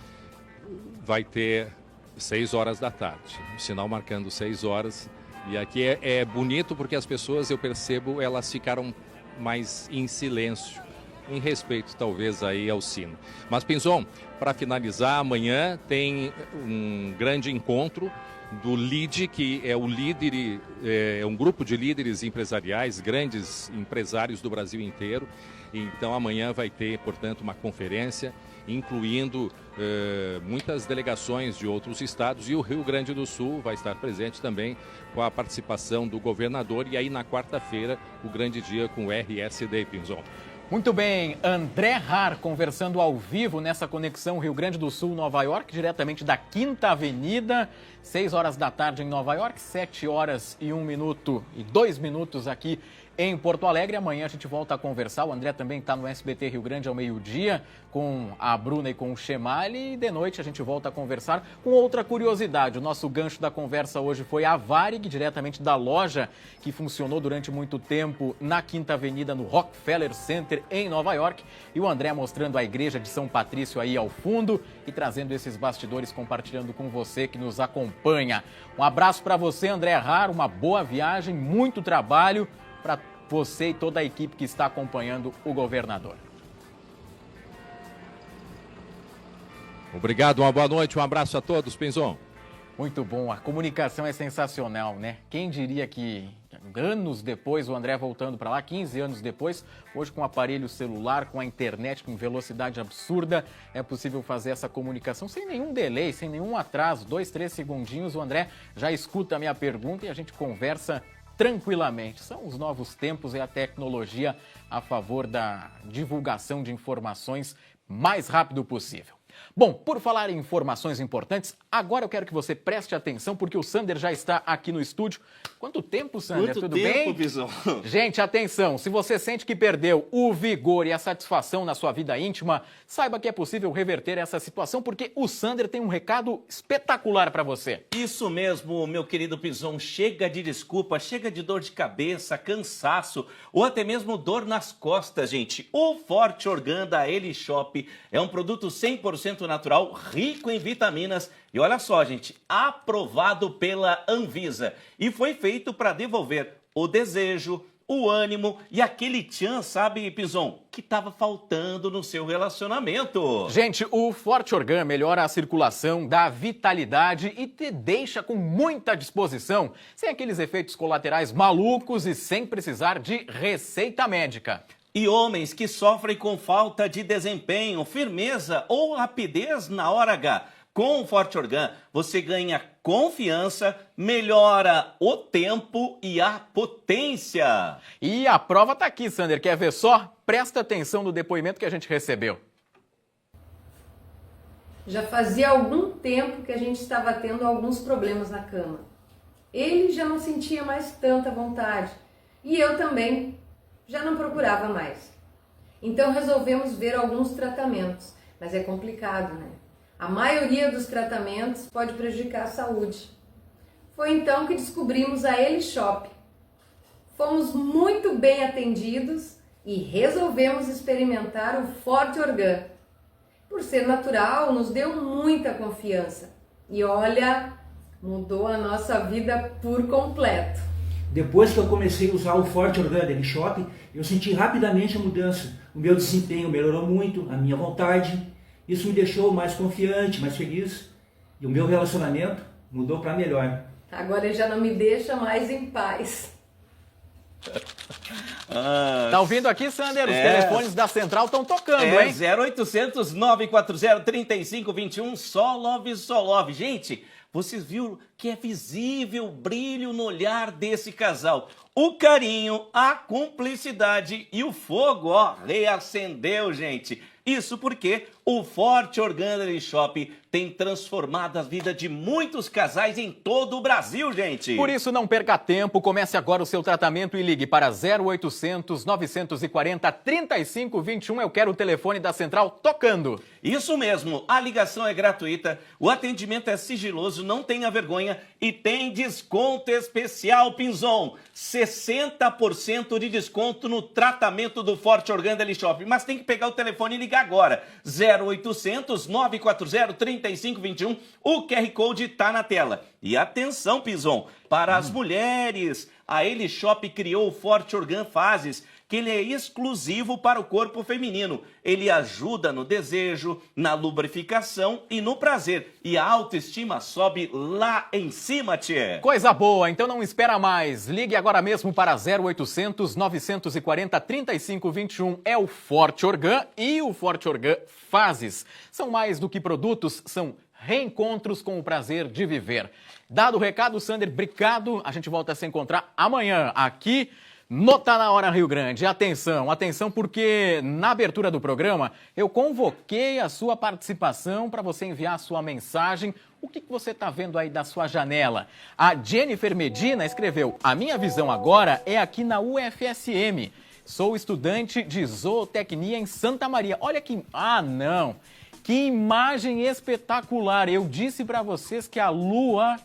Speaker 8: Vai ter 6 horas da tarde. O sinal marcando 6 horas. E aqui é bonito porque as pessoas, eu percebo, elas ficaram mais em silêncio, em respeito talvez aí ao sino. Mas, Pinzon, para finalizar, amanhã tem um grande encontro do LIDE, que é o líder, é um grupo de líderes empresariais, grandes empresários do Brasil inteiro. Então amanhã vai ter, portanto, uma conferência, incluindo muitas delegações de outros estados, e o Rio Grande do Sul vai estar presente também com a participação do governador. E aí na quarta-feira, o grande dia com o RSD, Pinzon.
Speaker 1: Muito bem, André Har conversando ao vivo nessa conexão Rio Grande do Sul-Nova York, diretamente da 5ª Avenida, 6 horas da tarde em Nova York, 7 horas e 1 minuto e 2 minutos aqui em Porto Alegre. Amanhã a gente volta a conversar. O André também está no SBT Rio Grande ao meio-dia com a Bruna e com o Chemali. E de noite a gente volta a conversar com outra curiosidade. O nosso gancho da conversa hoje foi a Varig, diretamente da loja que funcionou durante muito tempo na 5ª Avenida, no Rockefeller Center, em Nova York. E o André mostrando a igreja de São Patrício aí ao fundo e trazendo esses bastidores, compartilhando com você que nos acompanha. Um abraço para você, André Har. Uma boa viagem, muito trabalho para você e toda a equipe que está acompanhando o governador.
Speaker 8: Obrigado, uma boa noite, um abraço a todos, Pinzon.
Speaker 1: Muito bom, a comunicação é sensacional, né? Quem diria que anos depois, o André voltando para lá, 15 anos depois, hoje com aparelho celular, com a internet, com velocidade absurda, é possível fazer essa comunicação sem nenhum delay, sem nenhum atraso, 2, 3 segundinhos, o André já escuta a minha pergunta e a gente conversa tranquilamente. São os novos tempos e a tecnologia a favor da divulgação de informações mais rápido possível. Bom, por falar em informações importantes, agora eu quero que você preste atenção porque o Sander já está aqui no estúdio. Quanto tempo, Sander? Tudo bem?
Speaker 10: Pinzon?
Speaker 1: Gente, atenção, se você sente que perdeu o vigor e a satisfação na sua vida íntima, saiba que é possível reverter essa situação porque o Sander tem um recado espetacular para você.
Speaker 10: Isso mesmo, meu querido Pinzon. Chega de desculpa, chega de dor de cabeça, cansaço ou até mesmo dor nas costas, gente. O Forte Organ da Elishop é um produto 100% natural, rico em vitaminas e olha só, gente, aprovado pela Anvisa e foi feito para devolver o desejo, o ânimo e aquele tchan, sabe, Pinzon, que estava faltando no seu relacionamento.
Speaker 1: Gente, o Forte Organ melhora a circulação, dá vitalidade e te deixa com muita disposição, sem aqueles efeitos colaterais malucos e sem precisar de receita médica.
Speaker 10: E homens que sofrem com falta de desempenho, firmeza ou rapidez na hora H. Com o Forte Organ, você ganha confiança, melhora o tempo e a potência.
Speaker 1: E a prova tá aqui, Sander. Quer ver só? Presta atenção no depoimento que a gente recebeu.
Speaker 11: Já fazia algum tempo que a gente estava tendo alguns problemas na cama. Ele já não sentia mais tanta vontade e eu também já não procurava mais. Então resolvemos ver alguns tratamentos, mas é complicado, né? A maioria dos tratamentos pode prejudicar a saúde. Foi então que descobrimos a Elishop. Fomos muito bem atendidos e resolvemos experimentar o Forte Organ. Por ser natural, nos deu muita confiança. E olha, mudou a nossa vida por completo.
Speaker 12: Depois que eu comecei a usar o Forte Organ da Elishop, eu senti rapidamente a mudança. O meu desempenho melhorou muito, a minha vontade. Isso me deixou mais confiante, mais feliz. E o meu relacionamento mudou para melhor.
Speaker 11: Agora ele já não me deixa mais em paz.
Speaker 1: Tá ouvindo aqui, Sander? Os telefones da Central estão tocando, hein?
Speaker 10: 0800 940 3521, só love. Gente, vocês viram que é visível o brilho no olhar desse casal. O carinho, a cumplicidade e o fogo, ó, reacendeu, gente. Isso porque o Forte Organ da Elishop tem transformado a vida de muitos casais em todo o Brasil, gente.
Speaker 1: Por isso, não perca tempo, comece agora o seu tratamento e ligue para 0800 940 3521. Eu quero o telefone da Central tocando.
Speaker 10: Isso mesmo, a ligação é gratuita, o atendimento é sigiloso, não tenha vergonha e tem desconto especial, Pinzon. 60% de desconto no tratamento do Forte Organ da Elishop. Mas tem que pegar o telefone e ligar agora. 0800 940 3521. O QR Code tá na tela. E atenção, Pinzon, para as mulheres, a Elishop criou o Forte Organ Fases, que ele é exclusivo para o corpo feminino. Ele ajuda no desejo, na lubrificação e no prazer. E a autoestima sobe lá em cima, tchê.
Speaker 1: Coisa boa, então não espera mais. Ligue agora mesmo para 0800 940 3521. É o Forte Organ e o Forte Organ Fases. São mais do que produtos, são reencontros com o prazer de viver. Dado o recado, Sander, obrigado. A gente volta a se encontrar amanhã aqui no Tá Na Hora Rio Grande. Atenção, porque na abertura do programa eu convoquei a sua participação para você enviar a sua mensagem. O que você está vendo aí da sua janela? A Jennifer Medina escreveu: a minha visão agora é aqui na UFSM. Sou estudante de zootecnia em Santa Maria. Olha que... Ah, não! Que imagem espetacular! Eu disse para vocês que a lua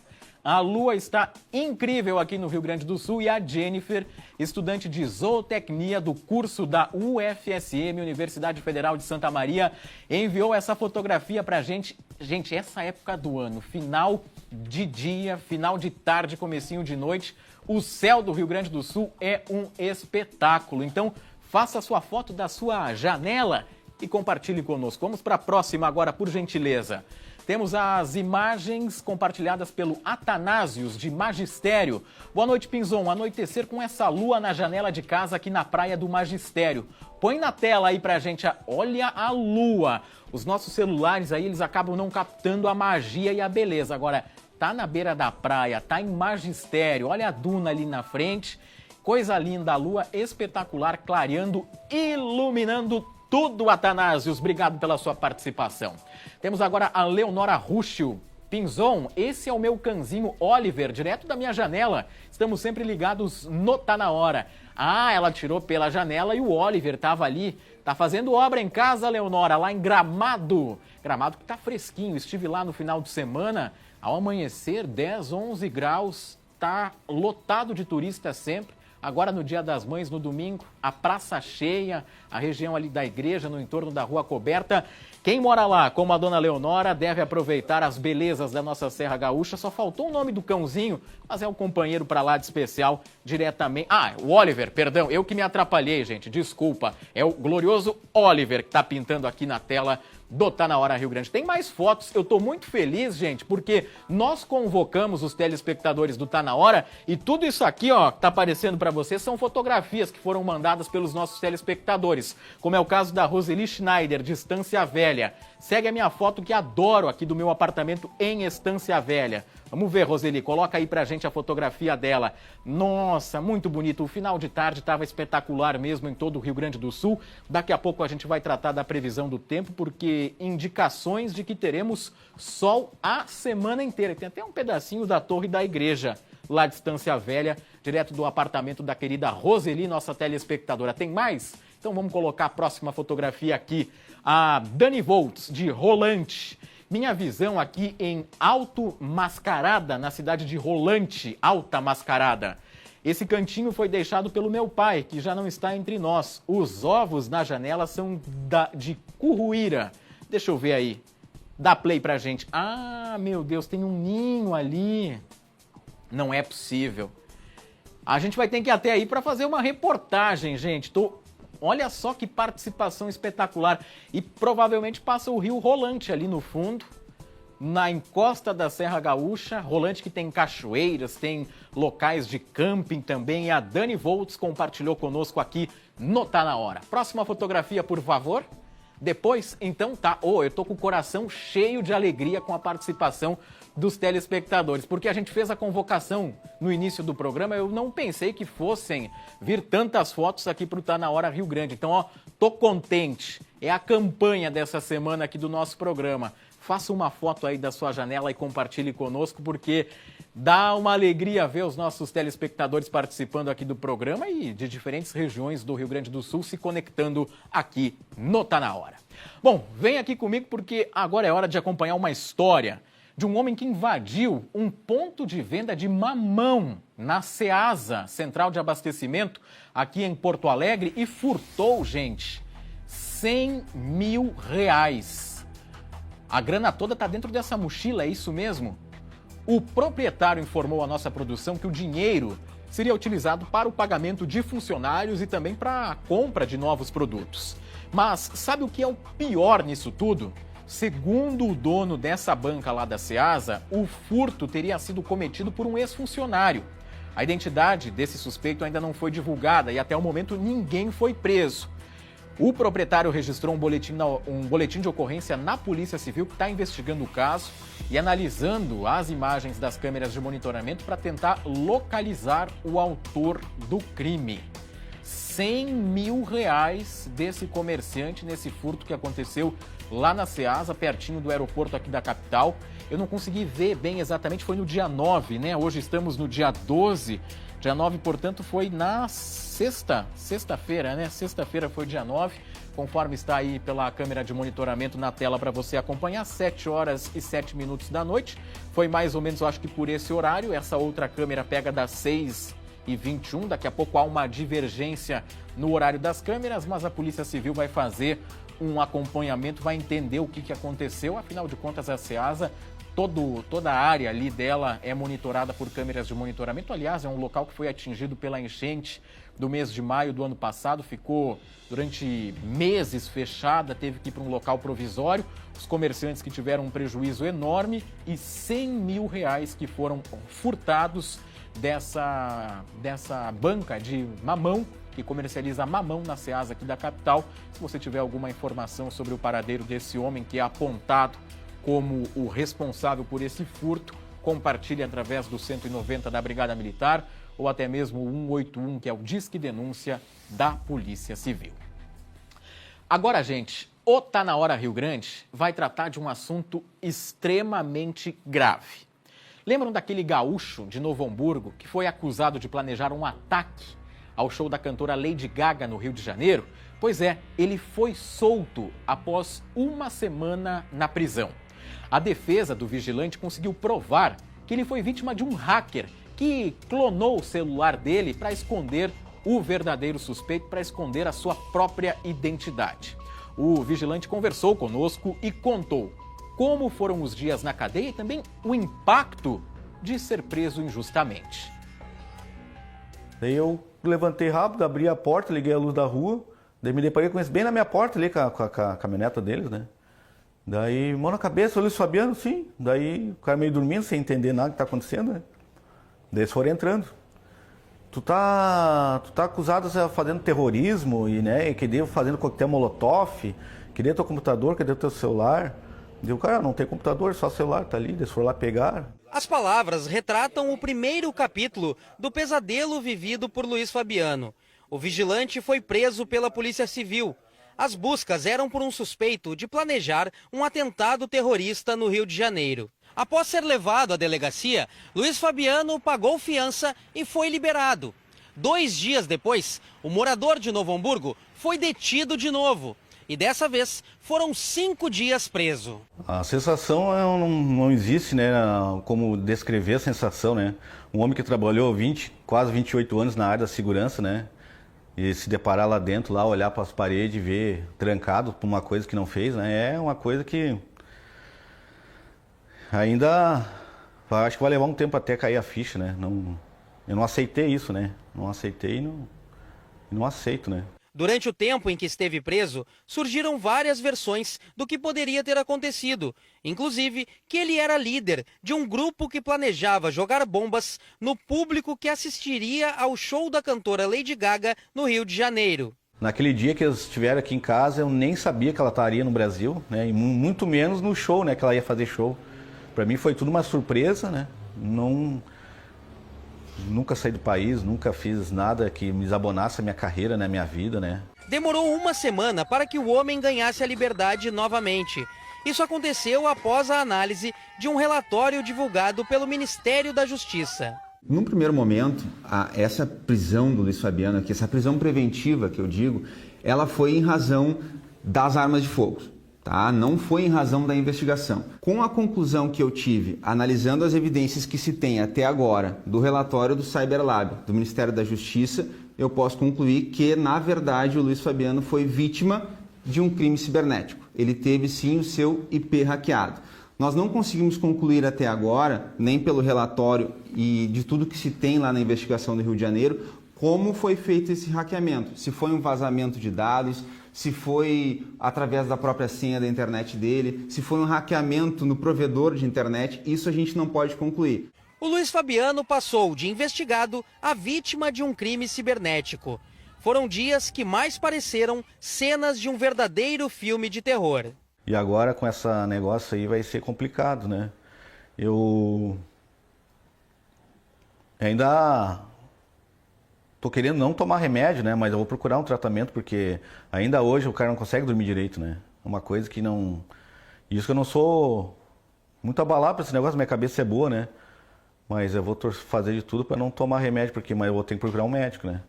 Speaker 1: está incrível aqui no Rio Grande do Sul e a Jennifer, estudante de zootecnia do curso da UFSM, Universidade Federal de Santa Maria, enviou essa fotografia pra gente. Gente, essa época do ano, final de dia, final de tarde, comecinho de noite, o céu do Rio Grande do Sul é um espetáculo. Então, faça a sua foto da sua janela e compartilhe conosco. Vamos para a próxima agora, por gentileza. Temos as imagens compartilhadas pelo Atanásios, de Magistério. Boa noite, Pinzon. Anoitecer com essa lua na janela de casa aqui na praia do Magistério. Põe na tela aí pra gente, olha a lua. Os nossos celulares aí, eles acabam não captando a magia e a beleza. Agora, tá na beira da praia, tá em Magistério, olha a duna ali na frente. Coisa linda, a lua espetacular, clareando, iluminando tudo, Atanásios. Obrigado pela sua participação. Temos agora a Leonora Ruschel. Pinzon, esse é o meu cãozinho Oliver, direto da minha janela. Estamos sempre ligados no Tá Na Hora. Ah, ela tirou pela janela e o Oliver estava ali. Tá fazendo obra em casa, Leonora, lá em Gramado. Gramado que tá fresquinho. Estive lá no final de semana. Ao amanhecer, 10, 11 graus. Tá lotado de turistas sempre. Agora, no Dia das Mães, no domingo, a praça cheia, a região ali da igreja, no entorno da Rua Coberta. Quem mora lá, como a dona Leonora, deve aproveitar as belezas da nossa Serra Gaúcha. Só faltou o nome do cãozinho, mas é um companheiro para lá de especial, diretamente... Ah, o Oliver, perdão, eu que me atrapalhei, gente, desculpa. É o glorioso Oliver que está pintando aqui na tela do Tá Na Hora Rio Grande. Tem mais fotos, eu tô muito feliz, gente, porque nós convocamos os telespectadores do Tá Na Hora e tudo isso aqui, ó, que tá aparecendo para vocês, são fotografias que foram mandadas pelos nossos telespectadores, como é o caso da Roseli Schneider, de Estância Velha. Segue a minha foto que adoro aqui do meu apartamento em Estância Velha. Vamos ver, Roseli, coloca aí pra gente a fotografia dela. Nossa, muito bonito. O final de tarde estava espetacular mesmo em todo o Rio Grande do Sul. Daqui a pouco a gente vai tratar da previsão do tempo, porque de indicações de que teremos sol a semana inteira. Tem até um pedacinho da torre da igreja lá de Estância Velha, direto do apartamento da querida Roseli, nossa telespectadora. Tem mais? Então vamos colocar a próxima fotografia aqui. A Dani Volts, de Rolante. Minha visão aqui em Alto Mascarada, na cidade de Rolante, Alta Mascarada. Esse cantinho foi deixado pelo meu pai, que já não está entre nós. Os ovos na janela são de curruíra. Deixa eu ver aí. Dá play pra gente. Ah, meu Deus, tem um ninho ali. Não é possível. A gente vai ter que ir até aí para fazer uma reportagem, gente. Olha só que participação espetacular. E provavelmente passa o rio Rolante ali no fundo, na encosta da Serra Gaúcha. Rolante que tem cachoeiras, tem locais de camping também. E a Dani Volts compartilhou conosco aqui no Tá Na Hora. Próxima fotografia, por favor. Depois, então tá. Eu tô com o coração cheio de alegria com a participação dos telespectadores, porque a gente fez a convocação no início do programa, eu não pensei que fossem vir tantas fotos aqui pro Tá Na Hora Rio Grande. Então, tô contente. É a campanha dessa semana aqui do nosso programa. Faça uma foto aí da sua janela e compartilhe conosco, porque dá uma alegria ver os nossos telespectadores participando aqui do programa e de diferentes regiões do Rio Grande do Sul se conectando aqui no Tá Na Hora. Bom, vem aqui comigo porque agora é hora de acompanhar uma história de um homem que invadiu um ponto de venda de mamão na Ceasa, Central de Abastecimento, aqui em Porto Alegre, e furtou, gente, R$100 mil. A grana toda está dentro dessa mochila, é isso mesmo? O proprietário informou à nossa produção que o dinheiro seria utilizado para o pagamento de funcionários e também para a compra de novos produtos. Mas sabe o que é o pior nisso tudo? Segundo o dono dessa banca lá da Ceasa, o furto teria sido cometido por um ex-funcionário. A identidade desse suspeito ainda não foi divulgada e até o momento ninguém foi preso. O proprietário registrou um boletim de ocorrência na Polícia Civil, que está investigando o caso e analisando as imagens das câmeras de monitoramento para tentar localizar o autor do crime. R$100 mil desse comerciante nesse furto que aconteceu lá na Ceasa, pertinho do aeroporto aqui da capital. Eu não consegui ver bem exatamente, foi no dia 9, né? Hoje estamos no dia 12. Dia 9, portanto, foi na sexta-feira, né? Sexta-feira foi dia 9, conforme está aí pela câmera de monitoramento na tela para você acompanhar, 7h07 da noite. Foi mais ou menos, eu acho que por esse horário. Essa outra câmera pega das 6h21, daqui a pouco há uma divergência no horário das câmeras, mas a Polícia Civil vai fazer um acompanhamento, vai entender o que aconteceu. Afinal de contas, a Ceasa, toda a área ali dela é monitorada por câmeras de monitoramento. Aliás, é um local que foi atingido pela enchente do mês de maio do ano passado, ficou durante meses fechada, teve que ir para um local provisório. Os comerciantes que tiveram um prejuízo enorme e R$100 mil que foram furtados dessa banca de mamão, que comercializa mamão na Ceasa aqui da capital. Se você tiver alguma informação sobre o paradeiro desse homem que é apontado como o responsável por esse furto, compartilhe através do 190 da Brigada Militar ou até mesmo o 181, que é o Disque Denúncia da Polícia Civil. Agora, gente, o Tá Na Hora Rio Grande vai tratar de um assunto extremamente grave. Lembram daquele gaúcho de Novo Hamburgo que foi acusado de planejar um ataque ao show da cantora Lady Gaga no Rio de Janeiro? Pois é, ele foi solto após uma semana na prisão. A defesa do vigilante conseguiu provar que ele foi vítima de um hacker que clonou o celular dele para esconder o verdadeiro suspeito, para esconder a sua própria identidade. O vigilante conversou conosco e contou como foram os dias na cadeia e também o impacto de ser preso injustamente.
Speaker 13: Daí eu levantei rápido, abri a porta, liguei a luz da rua, daí me deparei com isso bem na minha porta ali, com a caminhoneta deles, né? Daí, mão na cabeça, Luiz Fabiano, sim. Daí o cara meio dormindo, sem entender nada que tá acontecendo, né? Daí eles foram entrando. Tu tá acusado de fazendo terrorismo e, né, queria fazendo coquetel molotov, queria teu computador, cadê teu celular? Daí o cara, não tem computador, só celular, tá ali, eles foram lá pegar.
Speaker 14: As palavras retratam o primeiro capítulo do pesadelo vivido por Luiz Fabiano. O vigilante foi preso pela Polícia Civil. As buscas eram por um suspeito de planejar um atentado terrorista no Rio de Janeiro. Após ser levado à delegacia, Luiz Fabiano pagou fiança e foi liberado. 2 dias depois, o morador de Novo Hamburgo foi detido de novo. E dessa vez foram 5 dias preso.
Speaker 13: A sensação não existe, né? Como descrever a sensação, né? Um homem que trabalhou quase 28 anos na área da segurança, né? E se deparar lá dentro, lá olhar para as paredes e ver trancado por uma coisa que não fez, né? É uma coisa que ainda acho que vai levar um tempo até cair a ficha, né? Eu não aceitei isso, né? Não aceitei e não aceito, né?
Speaker 14: Durante o tempo em que esteve preso, surgiram várias versões do que poderia ter acontecido. Inclusive, que ele era líder de um grupo que planejava jogar bombas no público que assistiria ao show da cantora Lady Gaga no Rio de Janeiro.
Speaker 13: Naquele dia que eles estiveram aqui em casa, eu nem sabia que ela estaria no Brasil, né? E muito menos no show, né? Que ela ia fazer show. Para mim foi tudo uma surpresa, né? Nunca saí do país, nunca fiz nada que me desabonasse a minha carreira, né, minha vida, né?
Speaker 14: Demorou 1 semana para que o homem ganhasse a liberdade novamente. Isso aconteceu após a análise de um relatório divulgado pelo Ministério da Justiça.
Speaker 15: Num primeiro momento, essa prisão do Luiz Fabiano aqui, essa prisão preventiva que eu digo, ela foi em razão das armas de fogo. Tá? Não foi em razão da investigação. Com a conclusão que eu tive, analisando as evidências que se tem até agora do relatório do Cyberlab, do Ministério da Justiça, eu posso concluir que, na verdade, o Luiz Fabiano foi vítima de um crime cibernético. Ele teve, sim, o seu IP hackeado. Nós não conseguimos concluir até agora, nem pelo relatório e de tudo que se tem lá na investigação do Rio de Janeiro, como foi feito esse hackeamento. Se foi um vazamento de dados, se foi através da própria senha da internet dele, se foi um hackeamento no provedor de internet, isso a gente não pode concluir.
Speaker 14: O Luiz Fabiano passou de investigado a vítima de um crime cibernético. Foram dias que mais pareceram cenas de um verdadeiro filme de terror.
Speaker 13: E agora com esse negócio aí vai ser complicado, né? Eu ainda tô querendo não tomar remédio, né? Mas eu vou procurar um tratamento, porque ainda hoje o cara não consegue dormir direito, né? É uma coisa que não... Isso que eu não sou muito abalado para esse negócio, minha cabeça é boa, né? Mas eu vou fazer de tudo para não tomar remédio, mas eu vou ter que procurar um médico, né?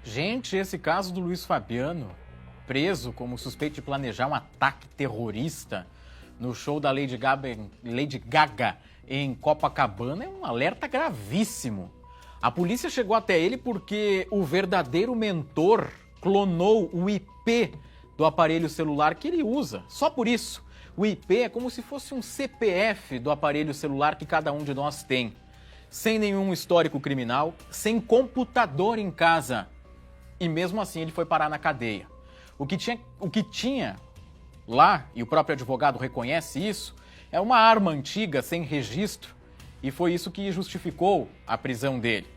Speaker 1: Gente, esse caso do Luiz Fabiano, preso como suspeito de planejar um ataque terrorista no show da Lady Gaga em Copacabana, é um alerta gravíssimo. A polícia chegou até ele porque o verdadeiro mentor clonou o IP do aparelho celular que ele usa. Só por isso. O IP é como se fosse um CPF do aparelho celular que cada um de nós tem. Sem nenhum histórico criminal, sem computador em casa. E mesmo assim ele foi parar na cadeia. O que tinha lá, e o próprio advogado reconhece isso, é uma arma antiga sem registro, e foi isso que justificou a prisão dele.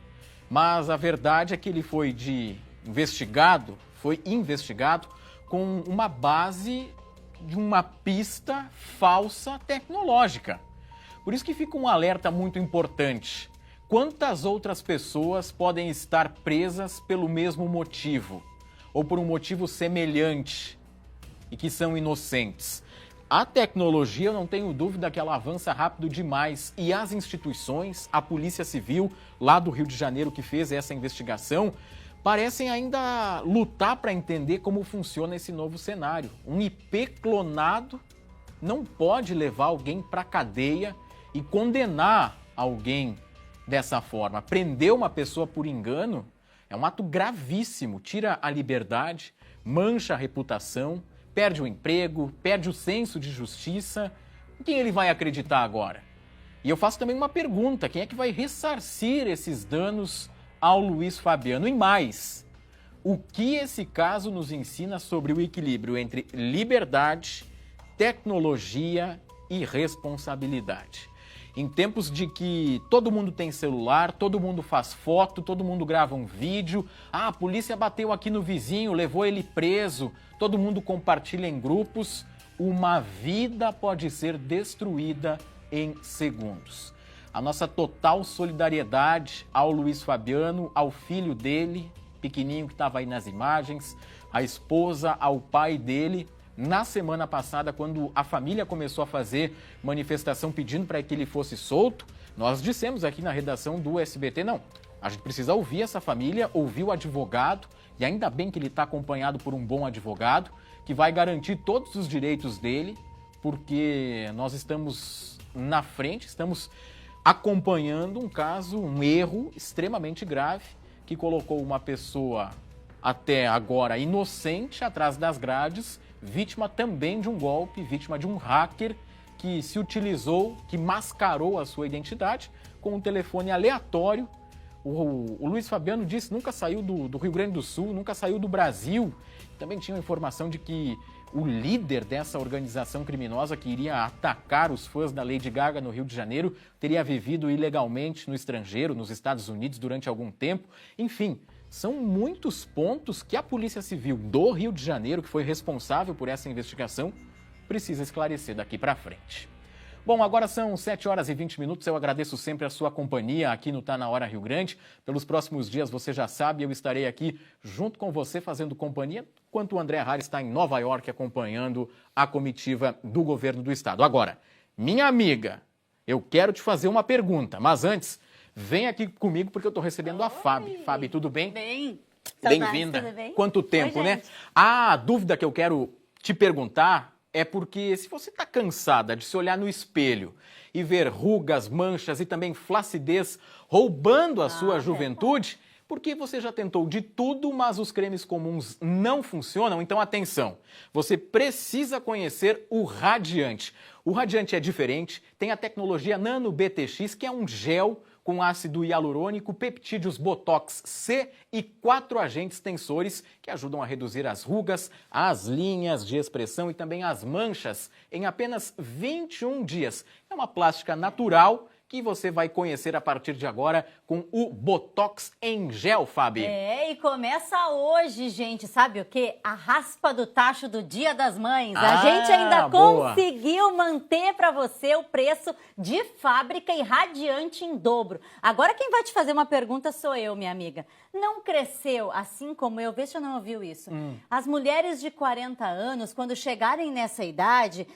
Speaker 1: Mas a verdade é que ele foi investigado com uma base de uma pista falsa tecnológica. Por isso que fica um alerta muito importante. Quantas outras pessoas podem estar presas pelo mesmo motivo, ou por um motivo semelhante, e que são inocentes? A tecnologia, eu não tenho dúvida que ela avança rápido demais, e as instituições, a Polícia Civil lá do Rio de Janeiro que fez essa investigação, parecem ainda lutar para entender como funciona esse novo cenário. Um IP clonado não pode levar alguém para a cadeia e condenar alguém dessa forma. Prender uma pessoa por engano é um ato gravíssimo, tira a liberdade, mancha a reputação, perde o emprego, perde o senso de justiça. Em quem ele vai acreditar agora? E eu faço também uma pergunta: quem é que vai ressarcir esses danos ao Luiz Fabiano? E mais, o que esse caso nos ensina sobre o equilíbrio entre liberdade, tecnologia e responsabilidade? Em tempos de que todo mundo tem celular, todo mundo faz foto, todo mundo grava um vídeo, a polícia bateu aqui no vizinho, levou ele preso, todo mundo compartilha em grupos, uma vida pode ser destruída em segundos. A nossa total solidariedade ao Luiz Fabiano, ao filho dele, pequenininho que estava aí nas imagens, a esposa ao pai dele. Na semana passada, quando a família começou a fazer manifestação pedindo para que ele fosse solto, nós dissemos aqui na redação do SBT, não, a gente precisa ouvir essa família, ouvir o advogado, e ainda bem que ele está acompanhado por um bom advogado, que vai garantir todos os direitos dele, porque nós estamos na frente, estamos acompanhando um caso, um erro extremamente grave, que colocou uma pessoa até agora inocente atrás das grades, vítima também de um golpe, vítima de um hacker que se utilizou, que mascarou a sua identidade com um telefone aleatório. O Luiz Fabiano disse que nunca saiu do Rio Grande do Sul, nunca saiu do Brasil. Também tinha a informação de que o líder dessa organização criminosa que iria atacar os fãs da Lady Gaga no Rio de Janeiro teria vivido ilegalmente no estrangeiro, nos Estados Unidos, durante algum tempo. Enfim, são muitos pontos que a Polícia Civil do Rio de Janeiro, que foi responsável por essa investigação, precisa esclarecer daqui para frente. Bom, agora são 7 horas e 20 minutos. Eu agradeço sempre a sua companhia aqui no Tá Na Hora Rio Grande. Pelos próximos dias, você já sabe, eu estarei aqui junto com você fazendo companhia, enquanto o André Harry está em Nova York acompanhando a comitiva do governo do estado. Agora, minha amiga, eu quero te fazer uma pergunta, mas antes, vem aqui comigo porque eu estou recebendo a Fábio. Fábio, tudo bem?
Speaker 16: Bem.
Speaker 1: Bem-vinda.
Speaker 16: Tudo bem?
Speaker 1: Quanto tempo,
Speaker 16: Oi,
Speaker 1: né? A dúvida que eu quero te perguntar é porque se você está cansada de se olhar no espelho e ver rugas, manchas e também flacidez roubando a sua juventude, porque você já tentou de tudo, mas os cremes comuns não funcionam, então atenção, você precisa conhecer o Radiante. O Radiante é diferente, tem a tecnologia Nano BTX, que é um gel com ácido hialurônico, peptídeos Botox C e 4 agentes tensores que ajudam a reduzir as rugas, as linhas de expressão e também as manchas em apenas 21 dias. É uma plástica natural que você vai conhecer a partir de agora com o Botox em gel, Fábio.
Speaker 16: É, e começa hoje, gente, sabe o quê? A raspa do tacho do Dia das Mães. A gente ainda conseguiu manter para você o preço de fábrica e Radiante em dobro. Agora quem vai te fazer uma pergunta sou eu, minha amiga. Não cresceu, assim como eu, vê se eu não ouviu isso. As mulheres de 40 anos, quando chegarem nessa idade,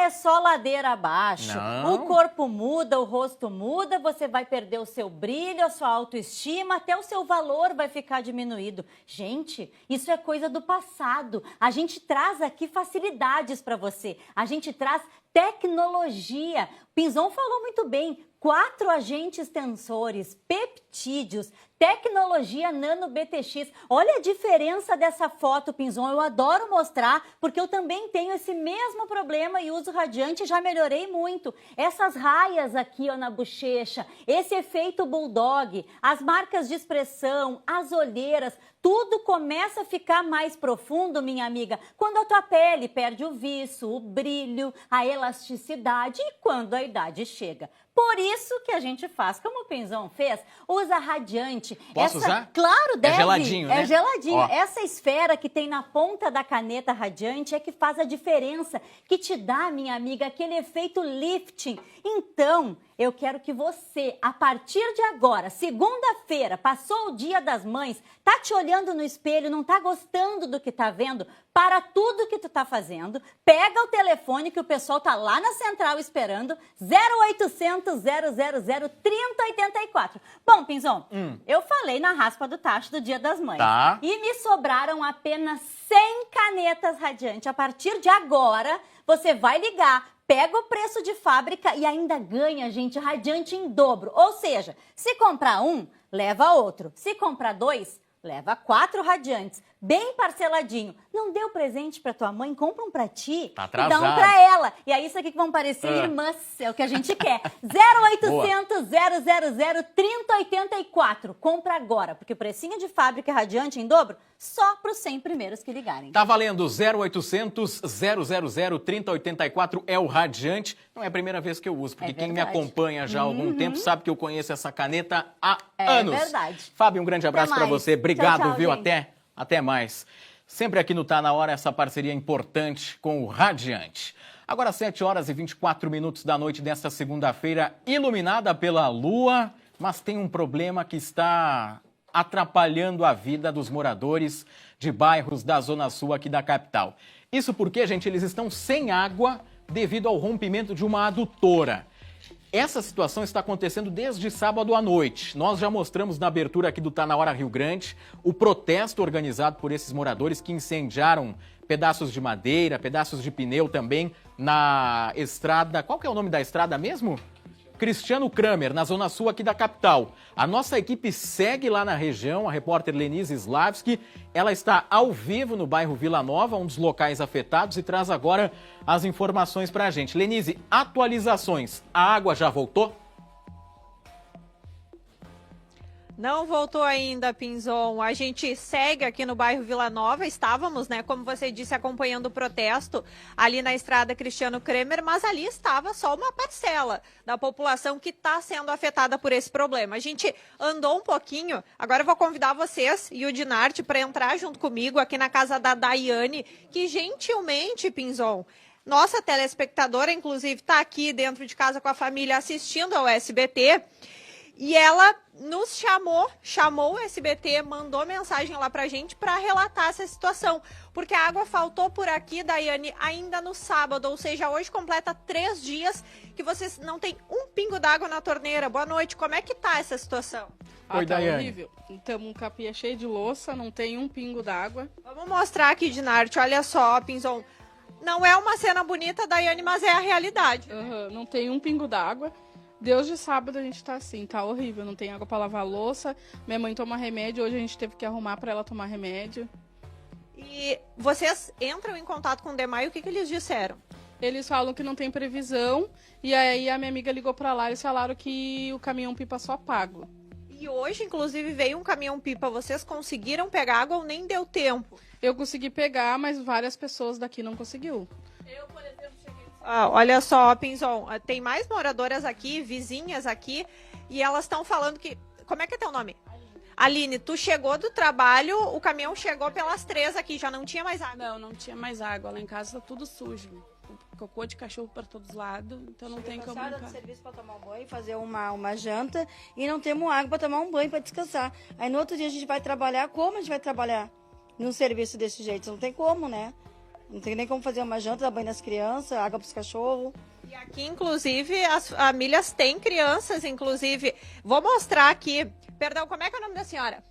Speaker 16: é só ladeira abaixo.
Speaker 1: Não.
Speaker 16: O corpo muda, o rosto muda, você vai perder o seu brilho, a sua autoestima, até o seu valor vai ficar diminuído. Gente, isso é coisa do passado. A gente traz aqui facilidades para você. A gente traz tecnologia. Pinzon falou muito bem. 4 agentes tensores, peptídeos, tecnologia Nano BTX. Olha a diferença dessa foto, Pinzon. Eu adoro mostrar, porque eu também tenho esse mesmo problema e uso Radiante e já melhorei muito. Essas raias aqui na bochecha, esse efeito bulldog, as marcas de expressão, as olheiras, tudo começa a ficar mais profundo, minha amiga, quando a tua pele perde o viço, o brilho, a elasticidade e quando a idade chega. Por isso que a gente faz, como o Pinzon fez, usa Radiante.
Speaker 1: Posso usar?
Speaker 16: Claro, deve.
Speaker 1: É geladinho, né?
Speaker 16: É geladinho.
Speaker 1: Ó.
Speaker 16: Essa esfera que tem na ponta da caneta Radiante é que faz a diferença, que te dá, minha amiga, aquele efeito lifting. Então, eu quero que você, a partir de agora, segunda-feira, passou o Dia das Mães, tá te olhando no espelho, não tá gostando do que tá vendo, para tudo que tu tá fazendo, pega o telefone que o pessoal tá lá na central esperando, 0800 000 3084. Bom, Pinzon, eu falei na raspa do tacho do Dia das Mães.
Speaker 1: Tá.
Speaker 16: E me sobraram apenas 100 canetas Radiante. A partir de agora, você vai ligar, pega o preço de fábrica e ainda ganha, gente, Radiante em dobro. Ou seja, se comprar um, leva outro. Se comprar 2, leva 4 Radiantes. Bem parceladinho. Não deu presente pra tua mãe? Compra um pra ti
Speaker 1: Tá
Speaker 16: e dá um
Speaker 1: atrasado.
Speaker 16: pra ela. E é isso aqui que vão parecer irmãs. É o que a gente quer. 0800 000 3084. Compra agora, porque o precinho de fábrica Radiante em dobro só pros 100 primeiros que ligarem.
Speaker 1: Tá valendo 0800 000 3084 é o Radiante. Não é a primeira vez que eu uso, porque quem me acompanha já há algum tempo sabe que eu conheço essa caneta há anos.
Speaker 16: É verdade.
Speaker 1: Fábio, um grande abraço pra
Speaker 16: mais.
Speaker 1: você. Obrigado,
Speaker 16: Tchau,
Speaker 1: viu?
Speaker 16: gente.
Speaker 1: Até mais. Sempre aqui no Tá Na Hora, essa parceria importante com o Radiante. Agora 7 horas e 24 minutos da noite desta segunda-feira, iluminada pela lua, mas tem um problema que está atrapalhando a vida dos moradores de bairros da Zona Sul aqui da capital. Isso porque, gente, eles estão sem água devido ao rompimento de uma adutora. Essa situação está acontecendo desde sábado à noite. Nós já mostramos na abertura aqui do Tá Na Hora Rio Grande o protesto organizado por esses moradores que incendiaram pedaços de madeira, pedaços de pneu também na estrada... Qual que é o nome da estrada mesmo? Cristiano Kramer, na Zona Sul aqui da capital. A nossa equipe segue lá na região, a repórter Lenise Slavski. Ela está ao vivo no bairro Vila Nova, um dos locais afetados, e traz agora as informações para a gente. Lenise, atualizações. A água já voltou?
Speaker 2: Não voltou ainda, Pinzon. A gente segue aqui no bairro Vila Nova. Estávamos, né, como você disse, acompanhando o protesto ali na estrada Cristiano Kramer, mas ali estava só uma parcela da população que está sendo afetada por esse problema. A gente andou um pouquinho. Agora eu vou convidar vocês e o Dinarte para entrar junto comigo aqui na casa da Daiane, que gentilmente, Pinzon, nossa telespectadora, inclusive, está aqui dentro de casa com a família assistindo ao SBT. E ela nos chamou o SBT, mandou mensagem lá pra gente para relatar essa situação. Porque a água faltou por aqui, Daiane, ainda no sábado, ou seja, hoje completa 3 dias que vocês não tem um pingo d'água na torneira. Boa noite, como é que tá essa situação?
Speaker 1: Oi,
Speaker 17: tá
Speaker 1: Daiane.
Speaker 17: Horrível. Então, um capia cheio de louça, não tem um pingo d'água.
Speaker 2: Vamos mostrar aqui, Dinarte, olha só, Pinzon. Não é uma cena bonita, Daiane, mas é a realidade.
Speaker 17: Não tem um pingo d'água. Desde sábado a gente tá assim, tá horrível, não tem água pra lavar a louça, minha mãe toma remédio, hoje a gente teve que arrumar pra ela tomar remédio.
Speaker 2: E vocês entram em contato com o DEMAI, o que eles disseram?
Speaker 17: Eles falam que não tem previsão, e aí a minha amiga ligou pra lá, eles falaram que o caminhão-pipa só pago.
Speaker 2: E hoje, inclusive, veio um caminhão-pipa, vocês conseguiram pegar água ou nem deu tempo?
Speaker 17: Eu consegui pegar, mas várias pessoas daqui não conseguiu.
Speaker 2: Eu, por exemplo, olha só, Pinzon, tem mais moradoras aqui, vizinhas aqui, e elas estão falando que... Como é que é teu nome? Aline, tu chegou do trabalho, o caminhão chegou pelas 3 aqui, já não tinha mais água?
Speaker 17: Não tinha mais água, lá em casa tá tudo sujo. Cocô de cachorro para todos os lados, então não tem como
Speaker 18: brincar. Do serviço para tomar um banho, fazer uma janta, e não temos água para tomar um banho, para descansar. Aí no outro dia a gente vai trabalhar, como a gente vai trabalhar num serviço desse jeito? Não tem como, né? Não tem nem como fazer uma janta, dar banho nas crianças, água para os cachorros.
Speaker 2: E aqui, inclusive, as famílias têm crianças, inclusive. Vou mostrar aqui. Perdão, como é que é o nome da senhora?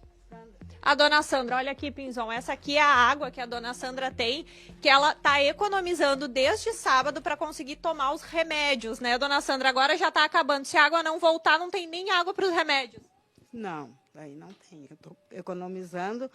Speaker 2: A dona Sandra. Olha aqui, Pinzon. Essa aqui é a água que a dona Sandra tem, que ela tá economizando desde sábado para conseguir tomar os remédios, né, dona Sandra? Agora já tá acabando. Se a água não voltar, não tem nem água para os remédios.
Speaker 19: Não, aí não tem. Eu tô economizando.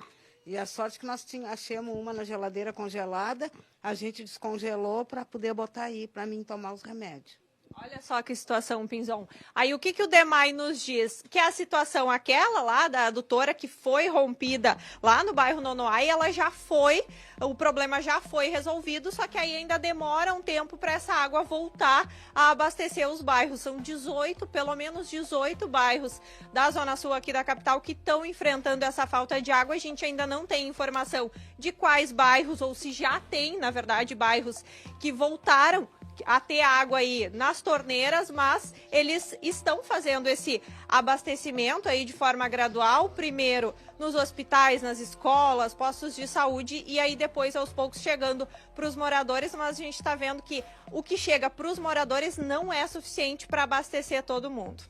Speaker 19: E a sorte que nós achamos uma na geladeira congelada, a gente descongelou para poder botar aí, para mim tomar os remédios.
Speaker 2: Olha só que situação, Pinzon. Aí o que o DEMAI nos diz? Que a situação aquela lá da adutora que foi rompida lá no bairro Nonoai, ela já foi, o problema já foi resolvido, só que aí ainda demora um tempo para essa água voltar a abastecer os bairros. São 18, pelo menos 18 bairros da Zona Sul aqui da capital que estão enfrentando essa falta de água. A gente ainda não tem informação de quais bairros, ou se já tem, na verdade, bairros que voltaram a ter água aí nas torneiras, mas eles estão fazendo esse abastecimento aí de forma gradual, primeiro nos hospitais, nas escolas, postos de saúde, e aí depois aos poucos chegando para os moradores, mas a gente está vendo que o que chega para os moradores não é suficiente para abastecer todo mundo.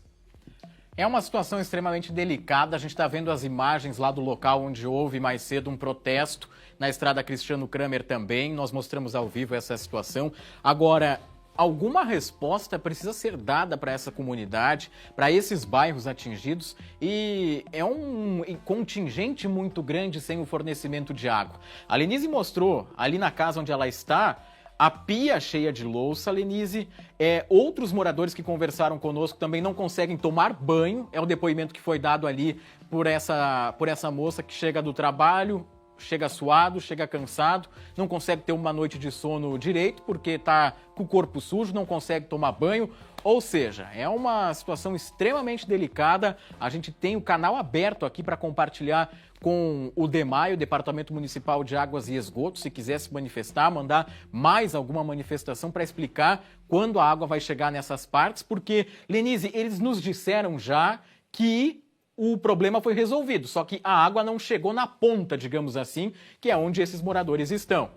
Speaker 1: É uma situação extremamente delicada, a gente está vendo as imagens lá do local onde houve mais cedo um protesto, na estrada Cristiano Kramer também, nós mostramos ao vivo essa situação. Agora, alguma resposta precisa ser dada para essa comunidade, para esses bairros atingidos, e é um contingente muito grande sem o fornecimento de água. A Lenise mostrou ali na casa onde ela está, a pia cheia de louça, Lenise. Outros moradores que conversaram conosco também não conseguem tomar banho. É o depoimento que foi dado ali por essa moça que chega do trabalho, chega suado, chega cansado, não consegue ter uma noite de sono direito porque está com o corpo sujo, não consegue tomar banho. Ou seja, é uma situação extremamente delicada. A gente tem o canal aberto aqui para compartilhar com o DEMAI, o Departamento Municipal de Águas e Esgotos, se quiser se manifestar, mandar mais alguma manifestação para explicar quando a água vai chegar nessas partes, porque, Lenise, eles nos disseram já que o problema foi resolvido, só que a água não chegou na ponta, digamos assim, que é onde esses moradores estão.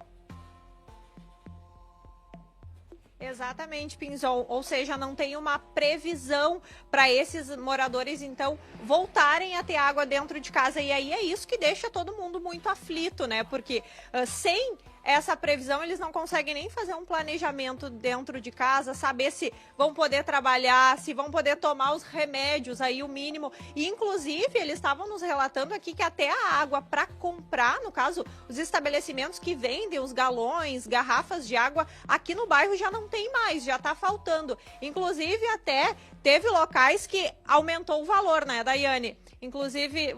Speaker 2: Exatamente, Pinzon. Ou seja, não tem uma previsão para esses moradores, então, voltarem a ter água dentro de casa. E aí é isso que deixa todo mundo muito aflito, né? Porque sem essa previsão, eles não conseguem nem fazer um planejamento dentro de casa, saber se vão poder trabalhar, se vão poder tomar os remédios, aí o mínimo. E, inclusive, eles estavam nos relatando aqui que até a água para comprar, no caso, os estabelecimentos que vendem os galões, garrafas de água, aqui no bairro já não tem mais, já está faltando. Inclusive, até teve locais que aumentou o valor, né, Daiane? Inclusive,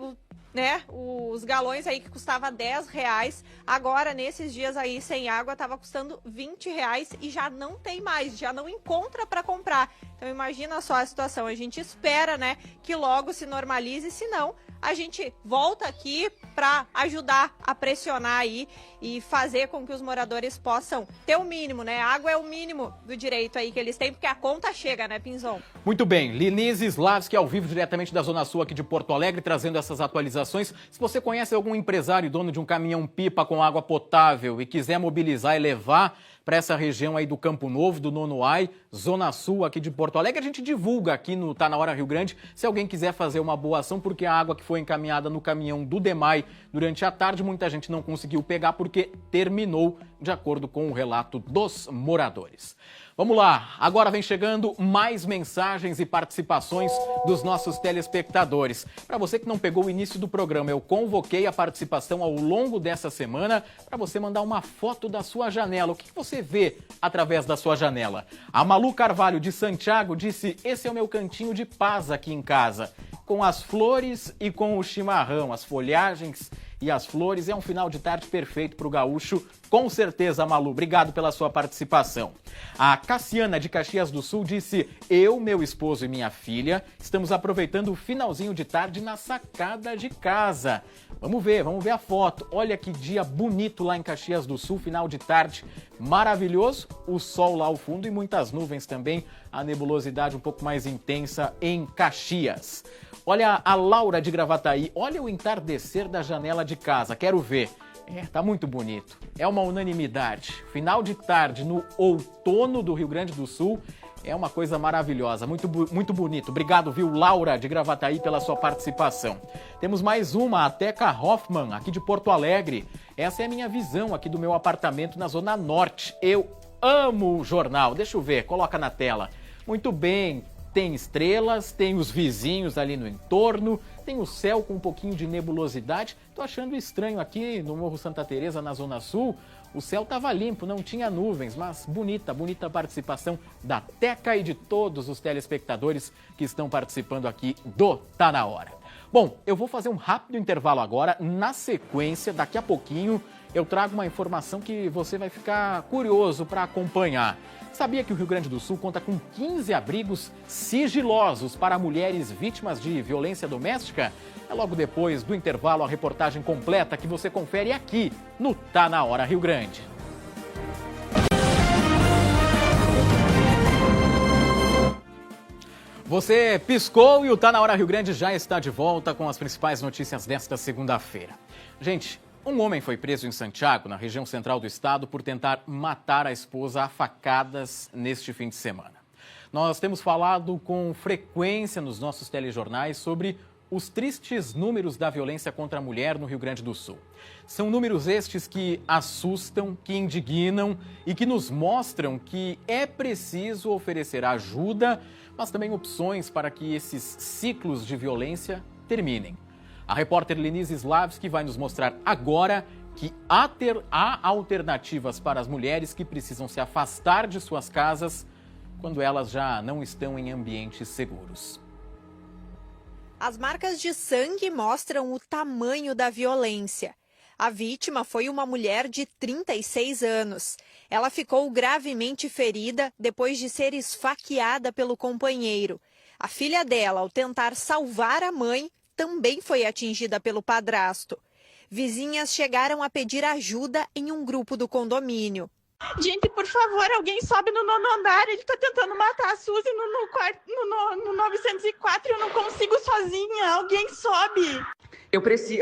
Speaker 2: os galões aí que custava R$10, agora nesses dias aí sem água estava custando R$20 e já não tem mais, já não encontra para comprar. Então imagina só a situação, a gente espera, né, que logo se normalize, senão a gente volta aqui para ajudar a pressionar aí e fazer com que os moradores possam ter o mínimo, né? A água é o mínimo do direito aí que eles têm, porque a conta chega, né, Pinzon?
Speaker 1: Muito bem, Linise Slavski ao vivo diretamente da Zona Sul aqui de Porto Alegre, trazendo essas atualizações. Se você conhece algum empresário dono de um caminhão-pipa com água potável e quiser mobilizar e levar para essa região aí do Campo Novo, do Nonoai, Zona Sul aqui de Porto Alegre, a gente divulga aqui no Tá Na Hora Rio Grande, se alguém quiser fazer uma boa ação, porque a água que foi encaminhada no caminhão do DEMAI durante a tarde, muita gente não conseguiu pegar porque terminou, de acordo com o relato dos moradores. Vamos lá, agora vem chegando mais mensagens e participações dos nossos telespectadores. Para você que não pegou o início do programa, eu convoquei a participação ao longo dessa semana para você mandar uma foto da sua janela. O que você vê através da sua janela? A Malu Carvalho de Santiago disse: esse é o meu cantinho de paz aqui em casa, com as flores e com o chimarrão, as folhagens e as flores. É um final de tarde perfeito para o gaúcho, com certeza, Malu. Obrigado pela sua participação. A Cassiana de Caxias do Sul disse: eu, meu esposo e minha filha estamos aproveitando o finalzinho de tarde na sacada de casa. Vamos ver a foto. Olha que dia bonito lá em Caxias do Sul, final de tarde maravilhoso. O sol lá ao fundo e muitas nuvens também. A nebulosidade um pouco mais intensa em Caxias. Olha a Laura de Gravataí, olha o entardecer da janela de casa, quero ver. Tá muito bonito, é uma unanimidade. Final de tarde no outono do Rio Grande do Sul é uma coisa maravilhosa, muito bonito. Obrigado, viu, Laura de Gravataí, pela sua participação. Temos mais uma, a Teca Hoffman, aqui de Porto Alegre. Essa é a minha visão aqui do meu apartamento na Zona Norte. Eu amo o jornal, deixa eu ver, coloca na tela. Muito bem. Tem estrelas, tem os vizinhos ali no entorno, tem o céu com um pouquinho de nebulosidade. Tô achando estranho aqui no Morro Santa Teresa, na Zona Sul, o céu estava limpo, não tinha nuvens, mas bonita participação da Teca e de todos os telespectadores que estão participando aqui do Tá Na Hora. Bom, eu vou fazer um rápido intervalo agora, na sequência, daqui a pouquinho, eu trago uma informação que você vai ficar curioso para acompanhar. Sabia que o Rio Grande do Sul conta com 15 abrigos sigilosos para mulheres vítimas de violência doméstica? É logo depois do intervalo a reportagem completa que você confere aqui no Tá Na Hora Rio Grande. Você piscou e o Tá Na Hora Rio Grande já está de volta com as principais notícias desta segunda-feira. Gente, um homem foi preso em Santiago, na região central do estado, por tentar matar a esposa a facadas neste fim de semana. Nós temos falado com frequência nos nossos telejornais sobre os tristes números da violência contra a mulher no Rio Grande do Sul. São números estes que assustam, que indignam e que nos mostram que é preciso oferecer ajuda, mas também opções para que esses ciclos de violência terminem. A repórter Linise Slavski vai nos mostrar agora que há alternativas para as mulheres que precisam se afastar de suas casas quando elas já não estão em ambientes seguros.
Speaker 2: As marcas de sangue mostram o tamanho da violência. A vítima foi uma mulher de 36 anos. Ela ficou gravemente ferida depois de ser esfaqueada pelo companheiro. A filha dela, ao tentar salvar a mãe, também foi atingida pelo padrasto. Vizinhas chegaram a pedir ajuda em um grupo do condomínio.
Speaker 20: Gente, por favor, alguém sobe no 9º andar. Ele tá tentando matar a Suzy no 904 e eu não consigo sozinha. Alguém sobe.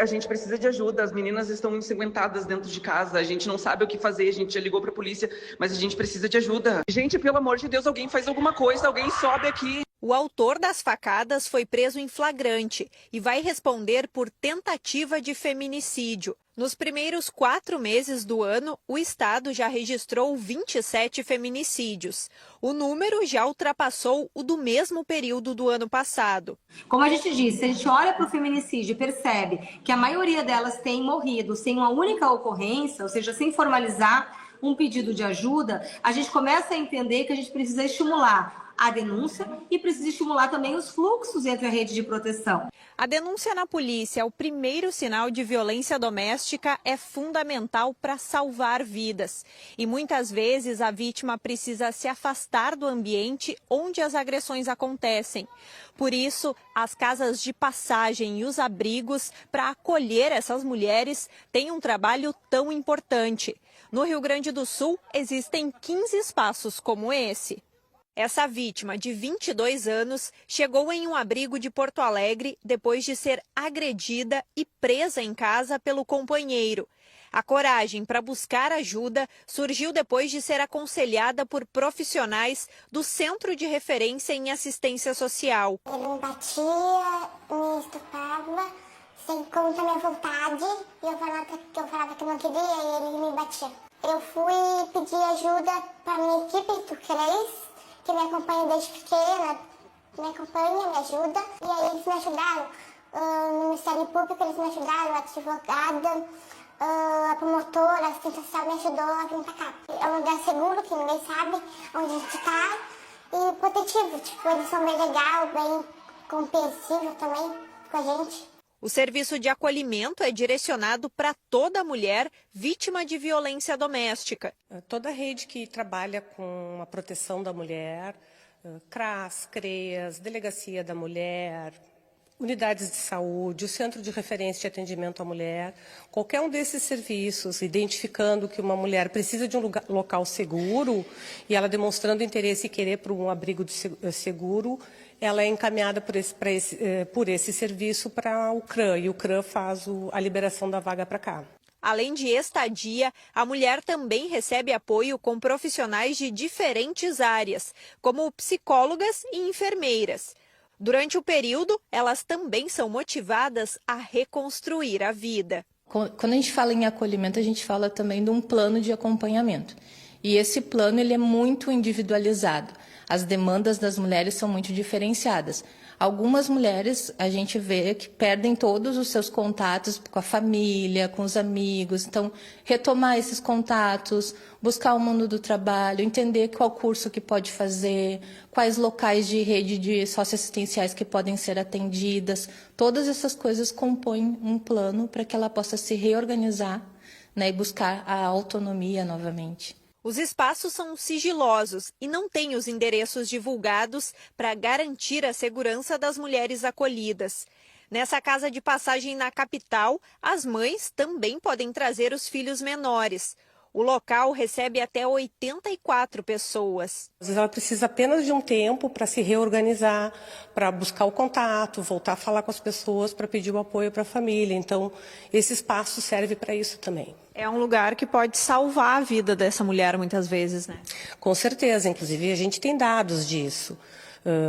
Speaker 21: A gente precisa de ajuda, as meninas estão ensanguentadas dentro de casa, a gente não sabe o que fazer, a gente já ligou pra polícia, mas a gente precisa de ajuda. Gente, pelo amor de Deus, alguém faz alguma coisa, alguém sobe aqui.
Speaker 2: O autor das facadas foi preso em flagrante e vai responder por tentativa de feminicídio. Nos primeiros 4 meses do ano, o estado já registrou 27 feminicídios. O número já ultrapassou o do mesmo período do ano passado.
Speaker 22: Como a gente disse, se a gente olha para o feminicídio e percebe que a maioria delas tem morrido sem uma única ocorrência, ou seja, sem formalizar um pedido de ajuda, a gente começa a entender que a gente precisa estimular a denúncia e precisa estimular também os fluxos entre a rede de proteção.
Speaker 2: A denúncia na polícia, o primeiro sinal de violência doméstica, é fundamental para salvar vidas. E muitas vezes a vítima precisa se afastar do ambiente onde as agressões acontecem. Por isso, as casas de passagem e os abrigos para acolher essas mulheres têm um trabalho tão importante. No Rio Grande do Sul, existem 15 espaços como esse. Essa vítima, de 22 anos, chegou em um abrigo de Porto Alegre depois de ser agredida e presa em casa pelo companheiro. A coragem para buscar ajuda surgiu depois de ser aconselhada por profissionais do Centro de Referência em Assistência Social.
Speaker 23: Ele me batia, me estupava, sem conta minha vontade, e eu falava que não queria e ele me batia. Eu fui pedir ajuda para minha equipe do CRES, que me acompanha desde pequena, me acompanha, me ajuda. E aí eles me ajudaram, no Ministério Público eles me ajudaram, a advogada, a promotora, a assistente social me ajudou a vir pra cá. É um lugar seguro, que ninguém sabe onde a gente tá, e protetivo, tipo, eles são bem legal, bem compreensível também com a gente.
Speaker 2: O serviço de acolhimento é direcionado para toda mulher vítima de violência doméstica.
Speaker 9: Toda rede que trabalha com a proteção da mulher, CRAS, CREAS, Delegacia da Mulher, unidades de saúde, o Centro de Referência de Atendimento à Mulher, qualquer um desses serviços, identificando que uma mulher precisa de um local seguro e ela demonstrando interesse e querer por um abrigo seguro, ela é encaminhada por esse serviço para o CRAM, e o CRAM faz a liberação da vaga para cá.
Speaker 2: Além de estadia, a mulher também recebe apoio com profissionais de diferentes áreas, como psicólogas e enfermeiras. Durante o período, elas também são motivadas a reconstruir a vida.
Speaker 24: Quando a gente fala em acolhimento, a gente fala também de um plano de acompanhamento. E esse plano ele é muito individualizado. As demandas das mulheres são muito diferenciadas. Algumas mulheres a gente vê que perdem todos os seus contatos com a família, com os amigos. Então, retomar esses contatos, buscar o mundo do trabalho, entender qual curso que pode fazer, quais locais de rede de socioassistenciais que podem ser atendidas. Todas essas coisas compõem um plano para que ela possa se reorganizar, né, e buscar a autonomia novamente.
Speaker 2: Os espaços são sigilosos e não têm os endereços divulgados para garantir a segurança das mulheres acolhidas. Nessa casa de passagem na capital, as mães também podem trazer os filhos menores. O local recebe até 84 pessoas.
Speaker 9: Às vezes ela precisa apenas de um tempo para se reorganizar, para buscar o contato, voltar a falar com as pessoas, para pedir o apoio para a família. Então, esse espaço serve para isso também.
Speaker 2: É um lugar que pode salvar a vida dessa mulher muitas vezes, né?
Speaker 9: Com certeza, inclusive a gente tem dados disso.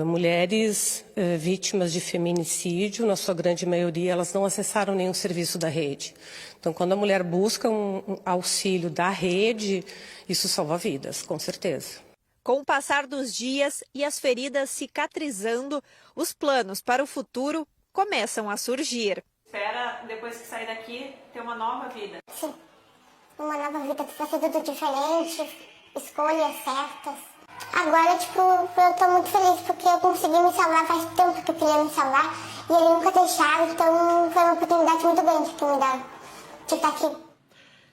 Speaker 9: Mulheres vítimas de feminicídio, na sua grande maioria, elas não acessaram nenhum serviço da rede. Então, quando a mulher busca um auxílio da rede, isso salva vidas, com certeza.
Speaker 2: Com o passar dos dias e as feridas cicatrizando, os planos para o futuro começam a surgir. Espera, depois que sair daqui, ter uma nova vida.
Speaker 23: Sim, uma nova vida, vai ser tudo diferente, escolhas certas. Agora, tipo, eu tô muito feliz porque eu consegui me salvar faz tempo que eu queria me salvar e ele nunca deixava, então foi uma oportunidade muito grande que me deram de estar aqui.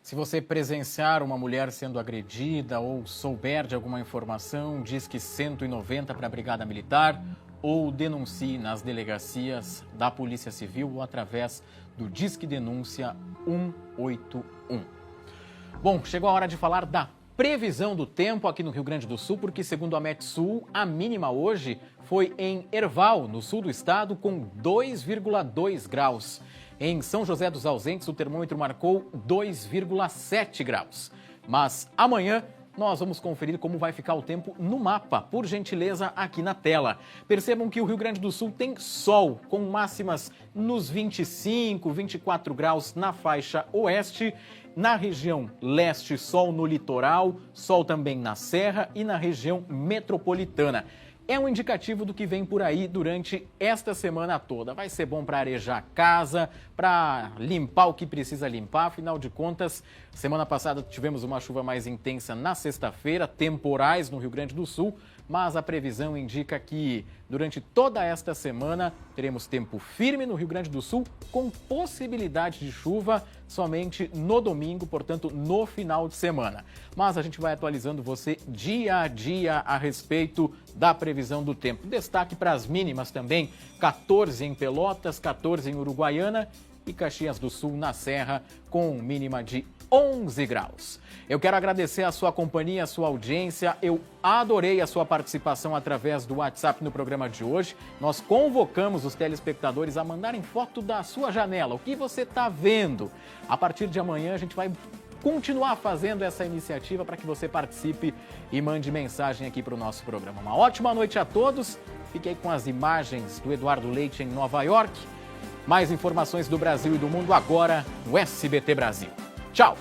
Speaker 1: Se você presenciar uma mulher sendo agredida ou souber de alguma informação, Disque 190 para a Brigada Militar ou denuncie nas delegacias da Polícia Civil ou através do Disque Denúncia 181. Bom, chegou a hora de falar da previsão do tempo aqui no Rio Grande do Sul, porque segundo a Metsul, a mínima hoje foi em Erval, no sul do estado, com 2,2 graus. Em São José dos Ausentes, o termômetro marcou 2,7 graus. Mas amanhã nós vamos conferir como vai ficar o tempo no mapa, por gentileza, aqui na tela. Percebam que o Rio Grande do Sul tem sol, com máximas nos 25, 24 graus na faixa oeste. Na região leste, sol no litoral, sol também na serra e na região metropolitana. É um indicativo do que vem por aí durante esta semana toda. Vai ser bom para arejar a casa, para limpar o que precisa limpar. Afinal de contas, semana passada tivemos uma chuva mais intensa na sexta-feira, temporais no Rio Grande do Sul, mas a previsão indica que durante toda esta semana teremos tempo firme no Rio Grande do Sul, com possibilidade de chuva somente no domingo, portanto, no final de semana. Mas a gente vai atualizando você dia a dia a respeito da previsão do tempo. Destaque para as mínimas também, 14 em Pelotas, 14 em Uruguaiana e Caxias do Sul na Serra, com mínima de 11 graus. Eu quero agradecer a sua companhia, a sua audiência. Eu adorei a sua participação através do WhatsApp no programa de hoje. Nós convocamos os telespectadores a mandarem foto da sua janela, o que você está vendo. A partir de amanhã a gente vai continuar fazendo essa iniciativa para que você participe e mande mensagem aqui para o nosso programa. Uma ótima noite a todos. Fique aí com as imagens do Eduardo Leite em Nova York. Mais informações do Brasil e do mundo agora no SBT Brasil. Tchau!